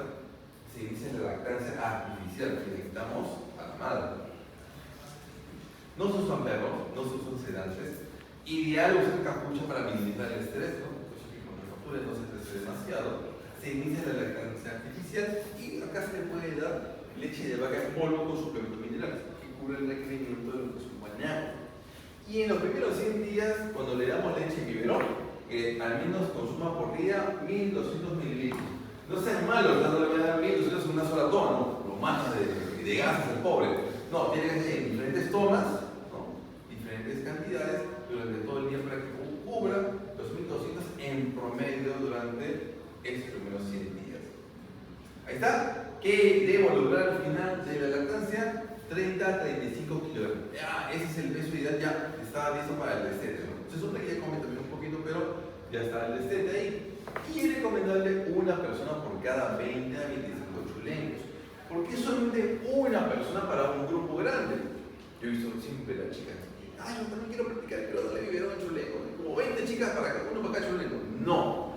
se inicia la lactancia artificial, que necesitamos a la madre. No se usan perros, no se usan sedantes. Ideal usar capucha para minimizar el estrés, ¿no? Pues que cuando la captura no se estrese demasiado, se inicia la lactancia artificial y acá se le puede dar leche de vaca en polvo con suplementos minerales que cubre el requerimiento de lo que es un guanaco. Y en los primeros 100 días, cuando le damos leche biberón, al menos consuma por día 1200 mililitros. No sean malos, no le voy a dar 1200 en una sola toma, ¿no? Lo más de gases el pobre. No, tiene que ser en diferentes tomas, ¿no? Diferentes cantidades durante todo el día para que cubra los 1200 en promedio durante esos primeros 100 días. Ahí está. ¿Qué debo lograr al final de la lactancia? 30 a 35 kilogramos. Ese es el peso ideal, ya estaba listo para el destete, ¿no? Se supone que ya come también un poquito, pero ya está el destete ahí. Y es recomendable una persona por cada 20 a 25 chulencos. ¿Por qué solamente una persona para un grupo grande? Yo he visto siempre las chicas, ay, yo también quiero practicar, pero dale biberón en chulengo. Como 20 chicas para cada uno para cada chulengo. No,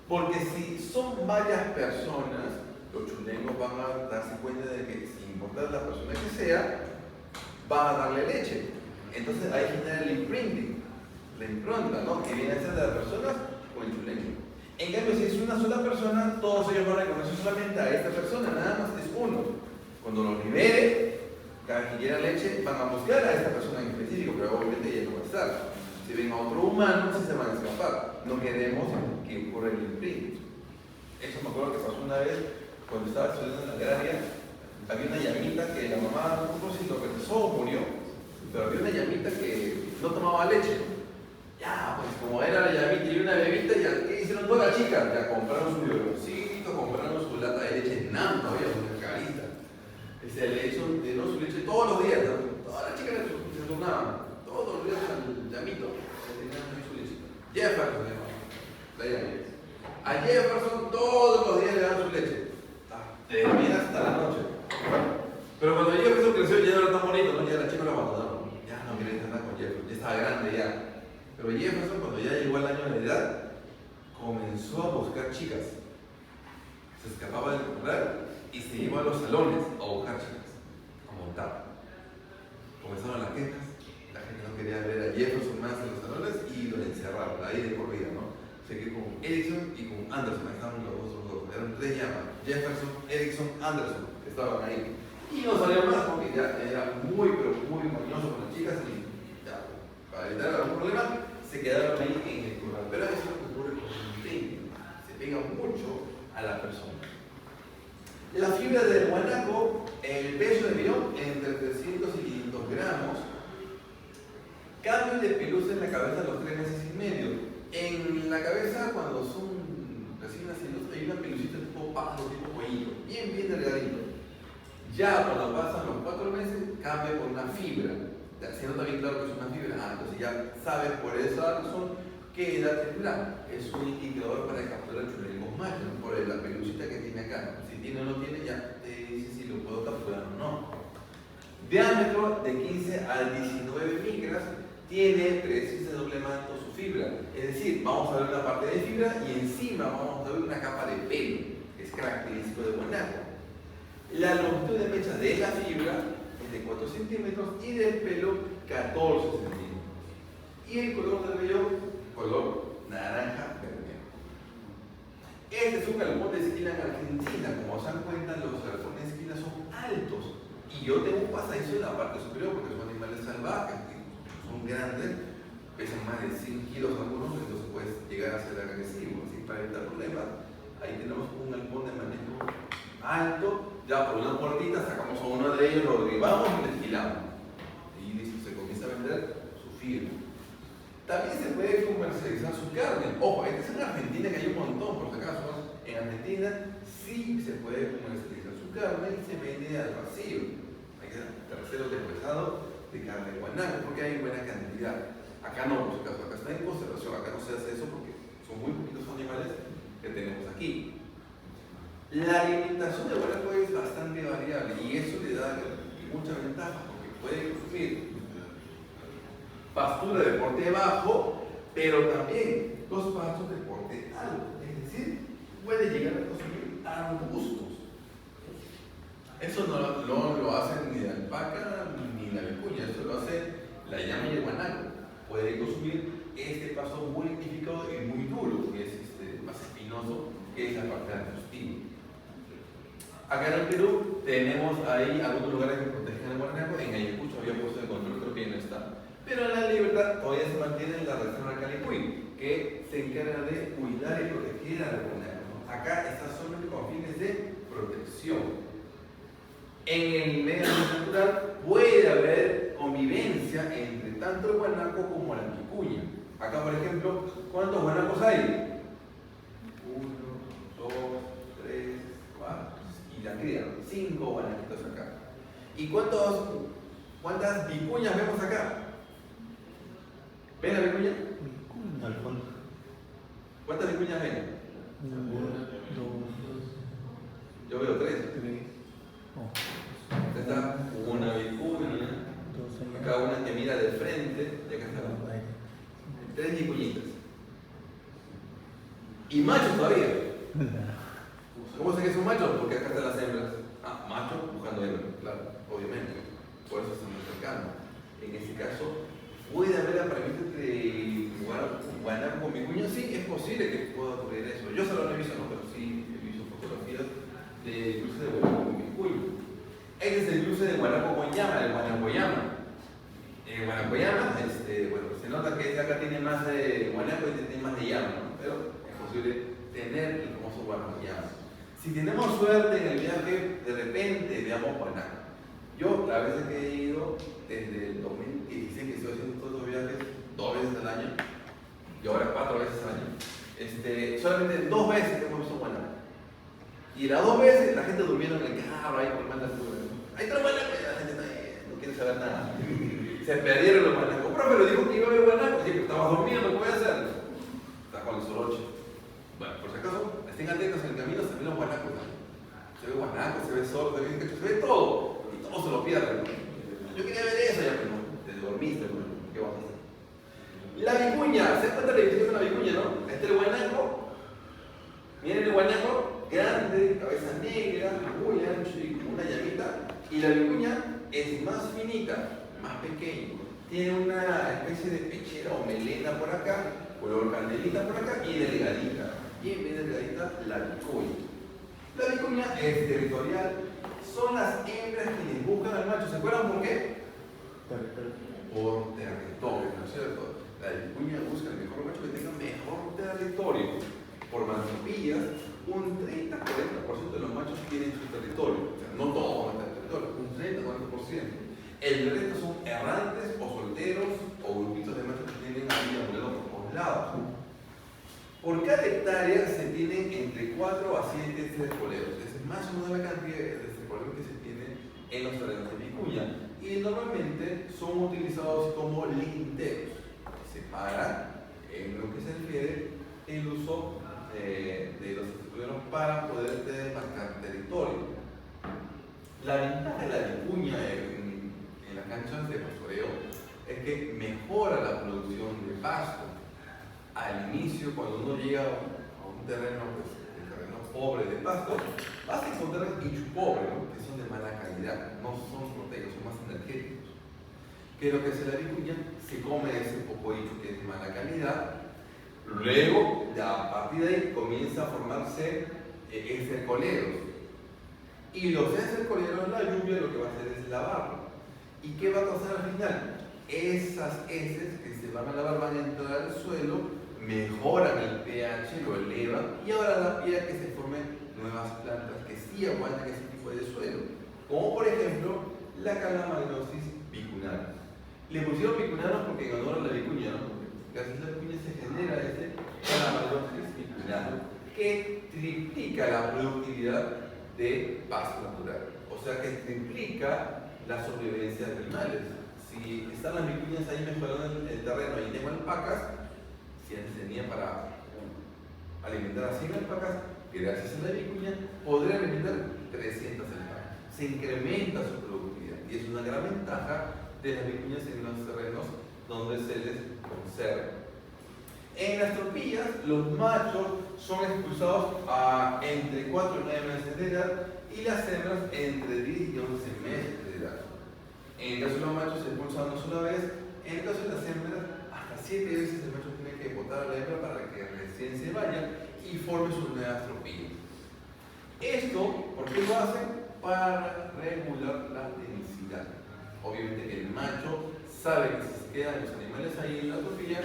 porque si son varias personas, los chulengos van a darse cuenta de que sin importar la persona que sea, va a darle leche. Entonces ahí genera el imprinting, la impronta, ¿no? Que viene a ser de las personas con el chulengo. En cambio, si es una sola persona, todos ellos van a reconocer solamente a esta persona, nada más es uno. Cuando los libere, cada quien quiera leche, van a buscar a esta persona en específico, pero obviamente ella no va a estar. Si ven a otro humano, sí se van a escapar. No queremos que ocurra el imprinting. Eso me acuerdo que pasó una vez cuando estaba estudiando en la agraria. Había una llamita que la mamá, no sé si lo regresó o murió, pero había una llamita que no tomaba leche. Ya, pues como era la llamita y una bebita, ya, ¿qué hicieron todas las chicas? Ya compraron su biberoncito, compraron su lata de leche en nada, todavía una carita. Le dio su leche todos los días, ¿no? Todas las chicas se turnaban, todos los días al llamito, se tenían ahí su leche. Jefferson, la llamita. A Jefferson todos los días le dan su leche. Termina hasta la noche. Pero cuando Jefferson creció ya no era tan bonito, ¿no? Ya la chica lo abandonaron. Ya no quería andar con Jefferson, ya estaba grande ya. Pero Jefferson, cuando ya llegó al año de edad, comenzó a buscar chicas. Se escapaba del corral y se iba a los salones a buscar chicas, a montar. Comenzaron las quejas, la gente no quería ver a Jefferson más en los salones y lo encerraron, ahí de corrida, ¿no? Se quedó con Erickson y con Anderson, ahí estaban los dos, eran tres llamas, Jefferson, Erickson, Anderson, que estaban ahí. Y no salió más porque ya era muy, pero muy mañoso con las chicas y ya, para evitar algún problema, se quedaron ahí en el corral. Pero eso es lo que ocurre con el imprinting, se pega mucho a la persona. La fibra del guanaco, el peso de millón entre 300 y 500 gramos. Cambio de pelusa en la cabeza a los 3 meses y medio. En la cabeza, cuando son recién nacidos, hay una pelucita tipo pato, tipo cuellito, bien delgadito. Ya cuando pasan los 4 meses, cambia por una fibra. Siendo también claro que es una fibra, entonces ya sabes por esa razón qué edad tendrá. Es un indicador para capturar chulengos machos, por la pelucita que tiene acá. Si tiene o no tiene, ya te dice si lo puedo capturar o no. Diámetro de 15 a 19 micras, tiene 3 de doble manto su fibra. Es decir, vamos a ver una parte de fibra y encima vamos a ver una capa de pelo, que es característico de guanaco. La longitud de mecha de la fibra es de 4 centímetros y del pelo 14 centímetros. Y el color del vello, color naranja vermelho. Este es un galpón de esquina en Argentina. Como se dan cuenta, los galpones de esquina son altos. Y yo tengo un pasadizo en la parte superior porque son animales salvajes, son grandes, pesan más de 100 kilos algunos, entonces puedes llegar a ser agresivo. Así para evitar problemas, ahí tenemos un galpón de manejo alto. Ya por una puertita sacamos a uno de ellos, lo derribamos y lo esquilamos. Y listo, se comienza a vender su fibra. También se puede comercializar su carne. Ojo, este es en Argentina, que hay un montón, por si acaso. En Argentina sí se puede comercializar su carne y se vende al vacío. Hay terceros despesados de carne de guanaco, porque hay buena cantidad. Acá no, por si acaso, acá está en conservación, acá no se hace eso porque son muy poquitos animales que tenemos aquí. La alimentación de guanaco es bastante variable y eso le da muchas ventajas porque puede consumir pastura de porte bajo, pero también los pastos de porte alto, es decir, puede llegar a consumir arbustos. Eso no lo hacen ni la alpaca ni la vicuña, eso lo hace la llama y el guanaco. Puede consumir este pasto muy identificado y muy duro, que es más espinoso, que es la parte del arbustiva. Acá en el Perú tenemos ahí algunos lugares que protegen al guanaco. En Ayacucho había puesto el control, creo que ya no está. Pero en La Libertad todavía se mantiene la reserva de Calipuy, que se encarga de cuidar y proteger al guanaco. Acá estas son con fines de protección. En el medio natural puede haber convivencia entre tanto el guanaco como la vicuña. Acá, por ejemplo, ¿cuántos guanacos hay? 1, 2, 3, 4. Y la cría, 5 guanaquitos acá. ¿Y cuántas vicuñas vemos acá? ¿Ven la vicuña? Al fondo. ¿Cuántas vicuñas ven? 1, 2, Yo veo 3. 3, Acá está una vicuña, acá una que mira de frente, y acá está la otra. 3 vicuñitas. Y machos todavía. ¿Cómo sé que son machos? Porque acá están las hembras. Macho buscando hembra, claro, obviamente. Por eso estamos cercanos. En este caso, ¿puede haber apareamiento entre guanaco con vicuña? Sí, es posible que pueda ocurrir eso. Yo solo no he visto, no, pero sí he visto fotografías de cruce de guanaco con vicuña. Este es el cruce de guanaco con llama, el guanacoyama. El guanacoyama, bueno, se nota que acá tiene más de guanaco y tiene más de llama, ¿no? Pero es posible tener el famoso guanacoyama. Si tenemos suerte en el viaje, de repente veamos guanaco. Yo, las veces que he ido, desde el 2016 que estoy haciendo todos los viajes, 2 veces al año, y ahora 4 veces al año, solamente 2 veces hemos visto guanaco. Y las 2 veces la gente durmiendo en el carro, ahí por manda altura. Ahí está el guanaco, la gente no quiere saber nada. Se perdieron los guanacos. Profe, lo dijo que iba a haber guanacos, sí, pero estabas durmiendo, ¿qué voy a hacer? Está con el soroche. Bueno, por si acaso, estén atentos en el camino, se ven los guanacos. Se ve guanaco, se ve sordo, se ve todo. Y todo se lo pierden. Yo quería ver eso, ya, pero no, te dormiste, ¿qué vas a hacer? La vicuña, ¿se dan cuenta de la diferencia de la vicuña, no? Este es el guanaco. Miren el guanaco, grande, cabeza negra, muy ancho y como una llamita. Y la vicuña es más finita, más pequeña. Tiene una especie de pechera o melena por acá, color candelita por acá y delgadita. Bien delgadita la vicuña. La vicuña es territorial. Son las hembras quienes buscan al macho. ¿Se acuerdan por qué? Por territorio, ¿no es cierto? La vicuña busca el mejor macho que tenga mejor territorio. Por mantropillas, un 30-40% de los machos tienen su territorio. O sea, no todos van a tener territorio, un 30-40%. El resto son errantes o solteros o grupitos de machos que tienen ahí ambulando por todos lados. Por cada hectárea se tienen entre 4 a 7 estercoleros. Esa es más o menos la cantidad de estercoleros que se tiene en los terrenos de vicuña. Y normalmente son utilizados como linderos. Se para en lo que se refiere el uso de los estercoleros para poder demarcar territorio. La ventaja de la vicuña en las canchas de pastoreo es que mejora la producción de pasto. Al inicio, cuando uno llega a un terreno, pobre de pasto, vas a encontrar hinchos pobres, ¿no? Que son de mala calidad, no son proteicos, son más energéticos. Que lo que hace la vicuña, se come ese poco hincho que es de mala calidad, luego, ya a partir de ahí, comienza a formarse estercoleros. Y los estercoleros, la lluvia lo que va a hacer es lavarlo. ¿Y qué va a pasar al final? Esas heces que se van a lavar van a entrar al suelo, mejoran el pH, lo elevan y ahora da pie a que se formen nuevas plantas que sí aguantan ese tipo de suelo. Como por ejemplo la Calamagrostis vicunana. Le pusieron vicunano porque en honor a la vicuña, ¿no? Gracias a la vicuña se genera ese Calamagrostis vicunano que triplica la productividad de pasto natural. O sea que triplica la sobrevivencia de animales. Si están las vicuñas ahí mejorando el terreno y tengo alpacas, si antes tenía para alimentar a 100 alpacas, gracias a la vicuña podría alimentar 300 alpacas. Se incrementa su productividad y es una gran ventaja de las vicuñas en los terrenos donde se les conserva. En las tropillas, los machos son expulsados a entre 4 y 9 meses de edad y las hembras entre 10 y 11 meses de edad. En el caso de los machos se expulsan una sola vez, en el caso de las hembras hasta 7 veces el macho tiene que botar a la hembra para que recién se vaya y forme sus nuevas tropillas. Esto, ¿por qué lo hacen? Para regular la densidad. Obviamente que el macho sabe que si se quedan los animales ahí en la tropilla,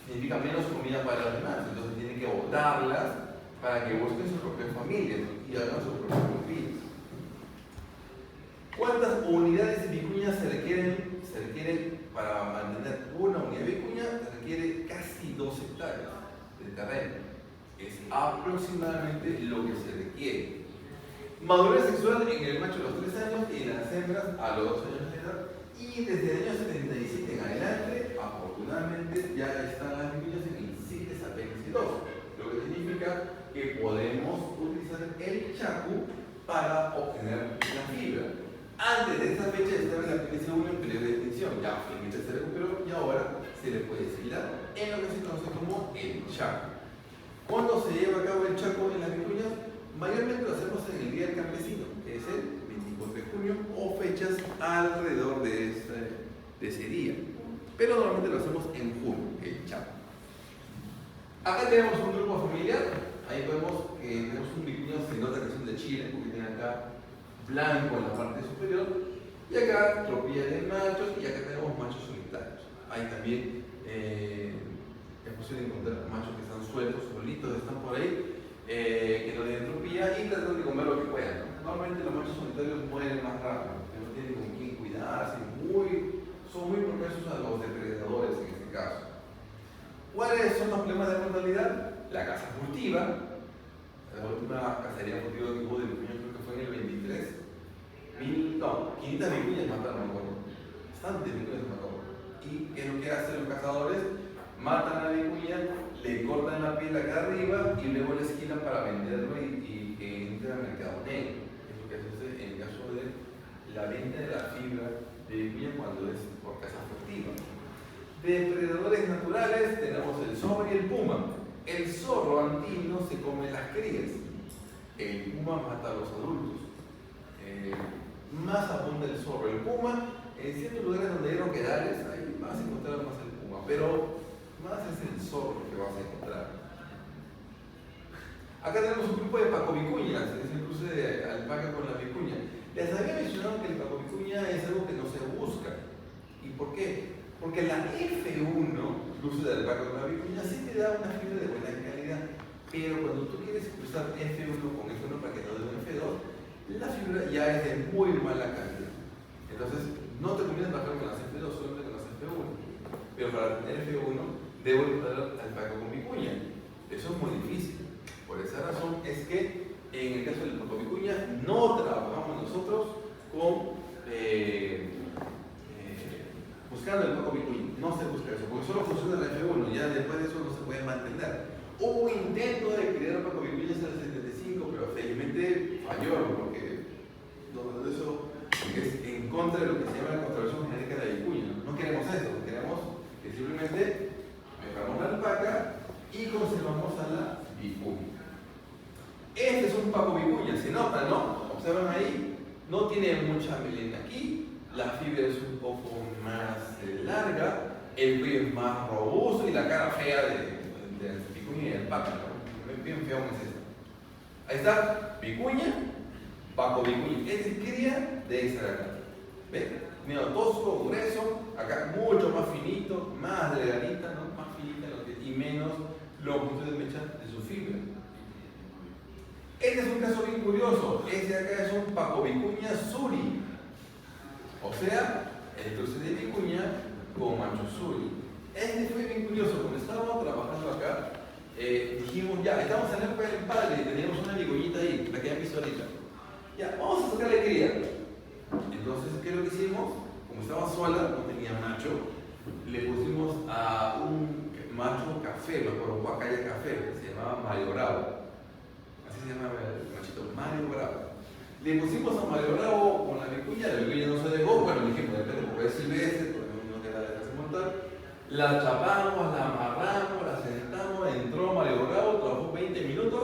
significa menos comida para los demás, entonces tiene que botarlas para que busquen sus propias familias y hagan sus propias tropillas. ¿Cuántas unidades de vicuña se requieren para mantener una unidad de vicuña? Se requiere casi 2 hectáreas de terreno. Es aproximadamente lo que se requiere. Madurez sexual en el macho a los 3 años y en las hembras a los 2 años de edad. Y desde el año 77 en adelante, afortunadamente, ya están las vicuñas en incites apex 2, lo que significa que podemos utilizar el chacu para obtener la ese uno en periodo de extinción, ya finalmente se recuperó y ahora se le puede seguir en lo que se conoce como el Chaco. ¿Cuándo se lleva a cabo el Chaco en las vicuñas? Mayormente lo hacemos en el Día del Campesino, que es el 24 de junio, o fechas alrededor de ese día. Pero normalmente lo hacemos en junio, el Chaco. Acá tenemos un grupo familiar. Ahí vemos que tenemos un vicuña, se nota que son de Chile, porque tiene acá blanco en la parte superior, y acá tropilla de machos, y acá tenemos machos solitarios. Ahí también es posible encontrar machos que están sueltos, solitos, están por ahí, que no tienen tropilla y tratan de comer lo que puedan, ¿no? Normalmente los machos solitarios mueren más rápido, que no tienen con quién cuidarse, son muy propensos a los depredadores en este caso. ¿Cuáles son los problemas de mortalidad? La caza furtiva. La última cacería furtiva que hubo de vicuñas creo que fue en el 23. 500 vicuñas mataron, me acuerdo. Bastantes vicuñas mataron. ¿Y qué es lo que hacen los cazadores? Matan a la vicuña, le cortan la piel acá arriba y luego la esquilan para venderlo y que entre al mercado negro. Es lo que se hace en el caso de la venta de la fibra de vicuña cuando es por caza furtiva. Depredadores naturales tenemos el zorro y el puma. El zorro andino se come las crías. El puma mata a los adultos. Más abunda el zorro. El puma, en ciertos lugares donde hay roquedales, ahí vas a encontrar más el puma, pero más es el zorro que vas a encontrar. Acá tenemos un grupo de pacovicuñas, es el cruce de alpaca con la vicuña. Les había mencionado que el pacovicuña es algo que no se busca. ¿Y por qué? Porque la F1, cruce de alpaca con la vicuña, sí te da una fibra de buena calidad, pero cuando tú quieres cruzar F1 con F1 para que no dé un F2, la fibra ya es de muy mala calidad. Entonces, no te conviene trabajar con las F2, solamente con las F1. Pero para tener F1, debo cruzar alpaca con vicuña. Eso es muy difícil. Por esa razón es que en el caso del pacovicuña no trabajamos nosotros con buscando el pacovicuña. No se busca eso, porque solo funciona el F1, ya después de eso no se puede mantener. Hubo intento de criar pacovicuñas en el 75, pero felizmente falló, porque eso es en contra de lo que se llama la conservación genética de la vicuña. No queremos eso, queremos que simplemente mejoramos la alpaca y conservamos a la vicuña. Este es un pacovicuña, se nota, ¿no? Observan ahí, no tiene mucha melena aquí, la fibra es un poco más larga, el cuello es más robusto y la cara fea de vicuña y de alpaca, ¿no? Bien feo es esta. Ahí está, vicuña, pacovicuña. Esta es cría de esta de acá. ¿Ven? Medio tosco, grueso, acá mucho más finito, más delgadita, ¿no? Más finita y menos longitud de mecha de su fibra. Este es un caso bien curioso. Este de acá es un pacovicuña suri. O sea, el cruce de vicuña con macho suri. Este fue bien curioso. Cuando estábamos trabajando acá, dijimos, ya, estamos en la época del padre y teníamos una vicuñita ahí, la que ya han visto ahorita. Ya, vamos a sacarle cría. Entonces, ¿qué es lo que hicimos? Como estaba sola, no tenía macho, le pusimos a un macho café, me acuerdo, guacaya café, que se llamaba Mario Bravo. Así se llama el machito, Mario Bravo. Le pusimos a Mario Bravo con la vicuña no se dejó, bueno, le dijimos, depende porque es silvestre, porque no queda de casa montar. La chapamos, la amarramos, la sentamos, entró Mario Bravo, trabajó 20 minutos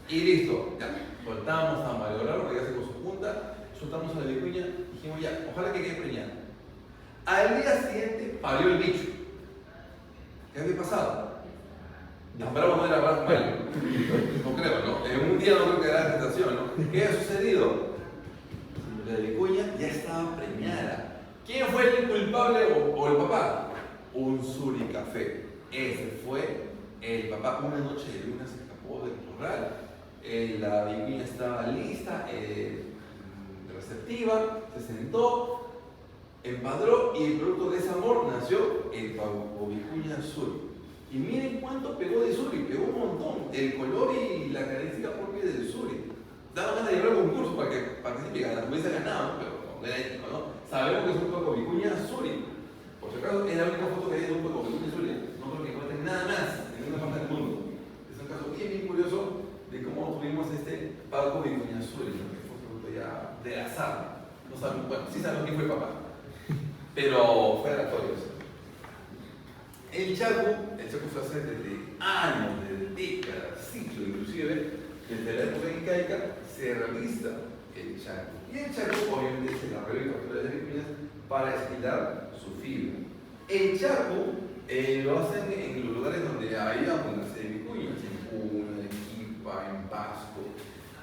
y listo. Ya, soltamos a Mario Bravo, que ya se con su punta, soltamos a la vicuña, dijimos ya, ojalá que quede preñada. Al día siguiente parió el bicho. ¿Qué había pasado? Tan bravo no era Bravo Mario. No creo, ¿no? En un día no creo que era la tentación, ¿no? ¿Qué ha sucedido? La vicuña ya estaba preñada. ¿Quién fue el culpable o el papá? Un suricafé. Ese fue el papá. Una noche de luna se escapó del corral. La vicuña estaba lista, receptiva, se sentó, empadró y el producto de ese amor nació el pacovicuña suri. Y miren cuánto pegó de suri, pegó un montón. El color y la característica propia del suri. Daba ganas de llevar a concurso para que participe, la hubiese ganado, pero no era ético, ¿no? Sabemos que es un pacovicuña suri. Por si acaso, es la única foto que hay de un pacovicuña suri. No creo que encuentren nada más en ninguna parte del mundo. Es un caso bien, bien curioso de cómo tuvimos este pacovicuña suri, que fue producto ya del azar. No sabemos, bueno, sí sabemos quién fue el papá. operatorios. El chaco se hace desde años, desde décadas, siglos inclusive, desde la época incaica se realiza el chaco. Y el chaco obviamente es el arreglo y captura de vicuñas para esquilar su fibra. El chaco lo hacen en los lugares donde hay abundancia de vicuñas, en Puno, en Quipa, en Pasco.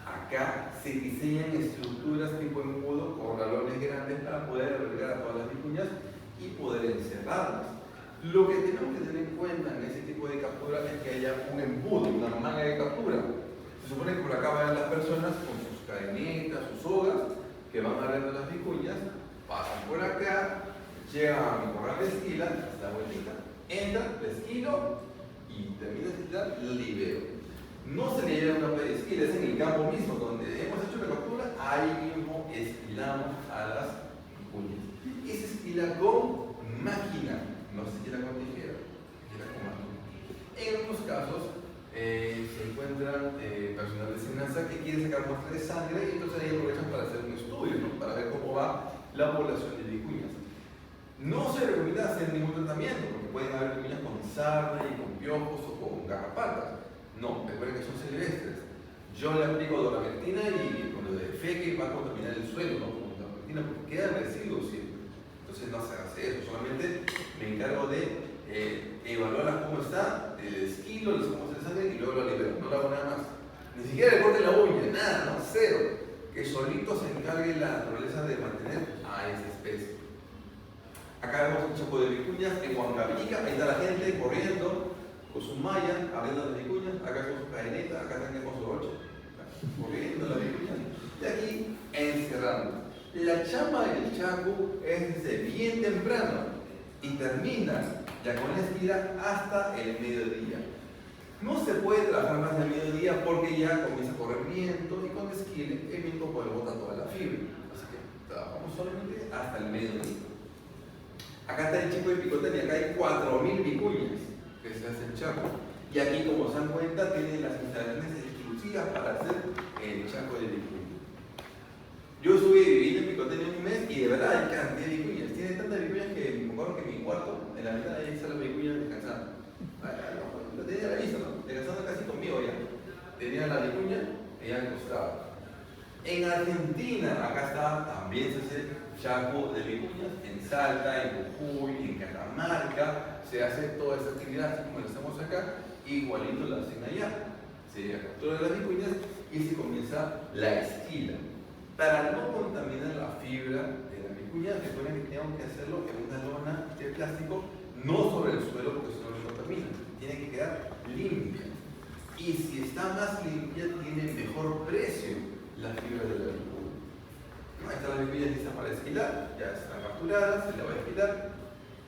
Acá se diseñan estructuras tipo embudo con galones grandes para poder albergar a todas las vicuñas y poder encerrarlas. Lo que tenemos que tener en cuenta en ese tipo de captura es que haya un embudo, una manga de captura. Se supone que por acá van las personas con sus cadenetas, sus sogas, que van agarrando las vicuñas, pasan por acá, llegan a mi corral de esquila, la vueltita, entran, la esquilo y termina de esquilar, libero. No se le lleva una de esquila, es en el campo mismo donde hemos hecho la captura, ahí mismo esquilamos a las vicuñas. Y se esquila con máquina. No se esquila con tijera, se esquila con máquina. En algunos casos se encuentran personal de Senasa que quiere sacar muestras de sangre y entonces ahí aprovechan para hacer un estudio, ¿no? Para ver cómo va la población de vicuñas. No se recomienda hacer ningún tratamiento porque pueden haber vicuñas con sarna y con piojos o con garrapatas. No, recuerden que son silvestres. Yo le aplico doraventina y con lo de feque va a contaminar el suelo, ¿no? Con doraventina porque quedan residuos siempre. Entonces no se hace eso, solamente me encargo de evaluar cómo está, esquilo, les pongo el sangre y luego lo libero, no lo hago nada más. Ni siquiera le corte la uña, nada, no, cero. Que solito se encargue la naturaleza de mantener a esa especie. Acá vemos un chaco de vicuñas en Huancavica, ahí está la gente corriendo con su malla, abriendo las vicuñas, acá con su cadeneta, acá también con su broche, corriendo las vicuñas, y aquí encerrando. La chamba del chaco es desde bien temprano y termina ya con la esquila hasta el mediodía. No se puede trabajar más del mediodía porque ya comienza a correr viento y cuando esquile el viento puede botar toda la fibra. Así que trabajamos solamente hasta el mediodía. Acá está el chico de picotera y acá hay 4.000 vicuñas que se hace el chaco. Y aquí, como se dan cuenta, tienen las instalaciones exclusivas para hacer el chaco de vicuñas. Yo estuve viviendo en Picotena un mes y de verdad hay cantidad de vicuñas. Tiene tantas vicuñas que me acuerdo que en mi cuarto, en la mitad ahí están las vicuñas descansando. Lo tenía a la vista, ¿no? Descansando casi conmigo ya. Tenía la vicuña y ya al costado. En Argentina, acá está, también se hace chaco de vicuñas. En Salta, en Jujuy, en Catamarca, se hace toda esta actividad, así como lo hacemos acá, igualito la hacen allá. Se captura las vicuñas y se comienza la esquila. Para no contaminar la fibra de la vicuña, recuerden que tenemos que hacerlo en una lona de plástico, no sobre el suelo porque si no lo contamina, tiene que quedar limpia. Y si está más limpia, tiene mejor precio la fibra de la vicuña. Ahí están las vicuñas listas para esquilar, ya están capturadas, se le va a esquilar.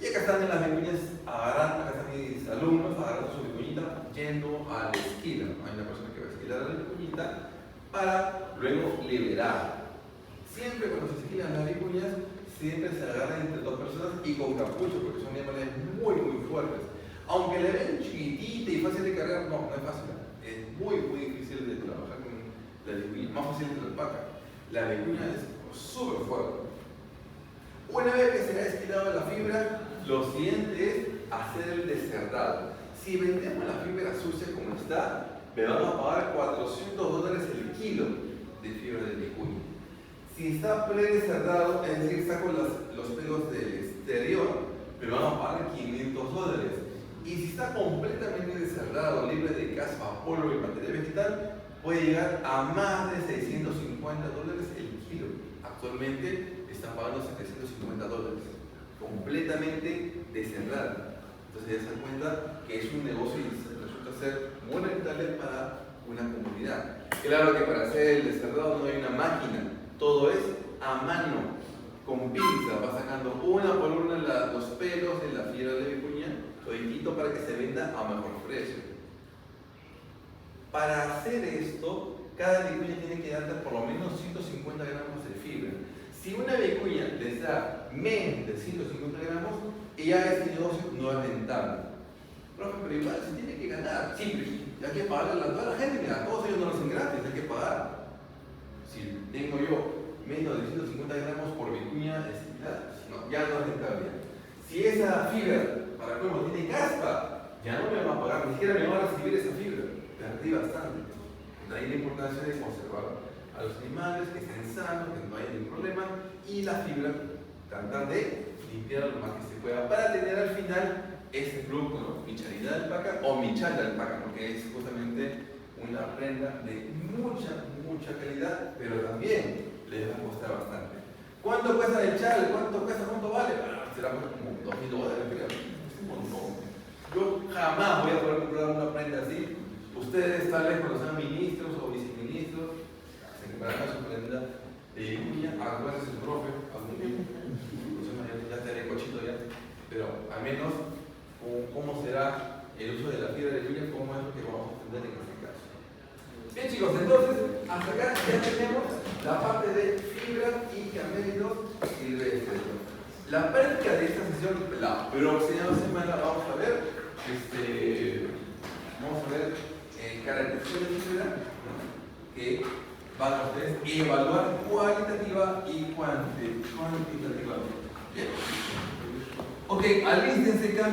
Y acá están las vicuñas agarrando, acá están mis alumnos agarrando su vicuñita yendo a la esquila. Hay una persona que va a esquilar a la vicuñita para luego liberar. Siempre cuando se esquilan las vicuñas, siempre se agarran entre dos personas y con capucho, porque son animales muy fuertes. Aunque le ven chiquitita y fácil de cargar, no es fácil. Es muy difícil de trabajar con la vicuña, más fácil de la alpaca. La vicuña es súper fuerte. Una vez que se ha esquilado la fibra, lo siguiente es hacer el descerdado. Si vendemos la fibra sucia como está, me van a pagar $400 el kilo de fibra de vicuña. Si está predescerdado, es decir, saco los pelos del exterior, me van a pagar $500. Y si está completamente descerdado, libre de caspa, polvo y materia vegetal, puede llegar a más de $650 el kilo. Actualmente están pagando $750, completamente descerdado. Entonces ya se dan cuenta que es un negocio y resulta ser muy rentable para una comunidad. Claro que para hacer el descerdado no hay una máquina, todo es a mano, con pinza, va sacando una por una los pelos de la fibra de vicuña, toditito para que se venda a mejor precio. Para hacer esto, cada vicuña tiene que darte por lo menos 150 gramos de fibra. Si una vicuña les da menos de 150 gramos, ya este negocio no es rentable. Profe, pero igual se tiene que ganar. Sí, hay que pagarle a toda la gente, mira, todos ellos no lo hacen gratis, hay que pagar. Si tengo yo menos de 150 gramos por vicuña, no, ya no es rentable. Si esa fibra, para colmo, tiene caspa, ya no me van a pagar, ni siquiera me van a recibir esa fibra. Perdí bastante. De ahí la importancia de conservar a los animales, que estén sanos, que no haya ningún problema, y la fibra, tratar de limpiar lo más que se pueda para tener al final ese producto, ¿no? Michalina de alpaca o michal de alpaca, porque es justamente una prenda de mucha calidad, pero también les va a costar bastante. ¿Cuánto cuesta el chal? ¿Cuánto cuesta? ¿Cuánto vale? Bueno, será como $2.000, creo. Es un montón. Yo jamás voy a poder comprar una prenda así. Ustedes tal vez cuando sean ministros o viceministros se comprarán su prenda de uña. Acuérdense su profe, algún día. Ya estaré cochito ya. Pero al menos cómo será el uso de la fibra de uña, cómo es lo que vamos a entender en este caso. Bien chicos, entonces hasta acá ya tenemos la parte de fibra y camélidos silvestres. La práctica de esta sesión, la próxima semana vamos a ver caracterización de fibra, ¿no? Que van a ustedes evaluar cualitativa y cuantitativamente. Bien. Ok, alístense, cambio.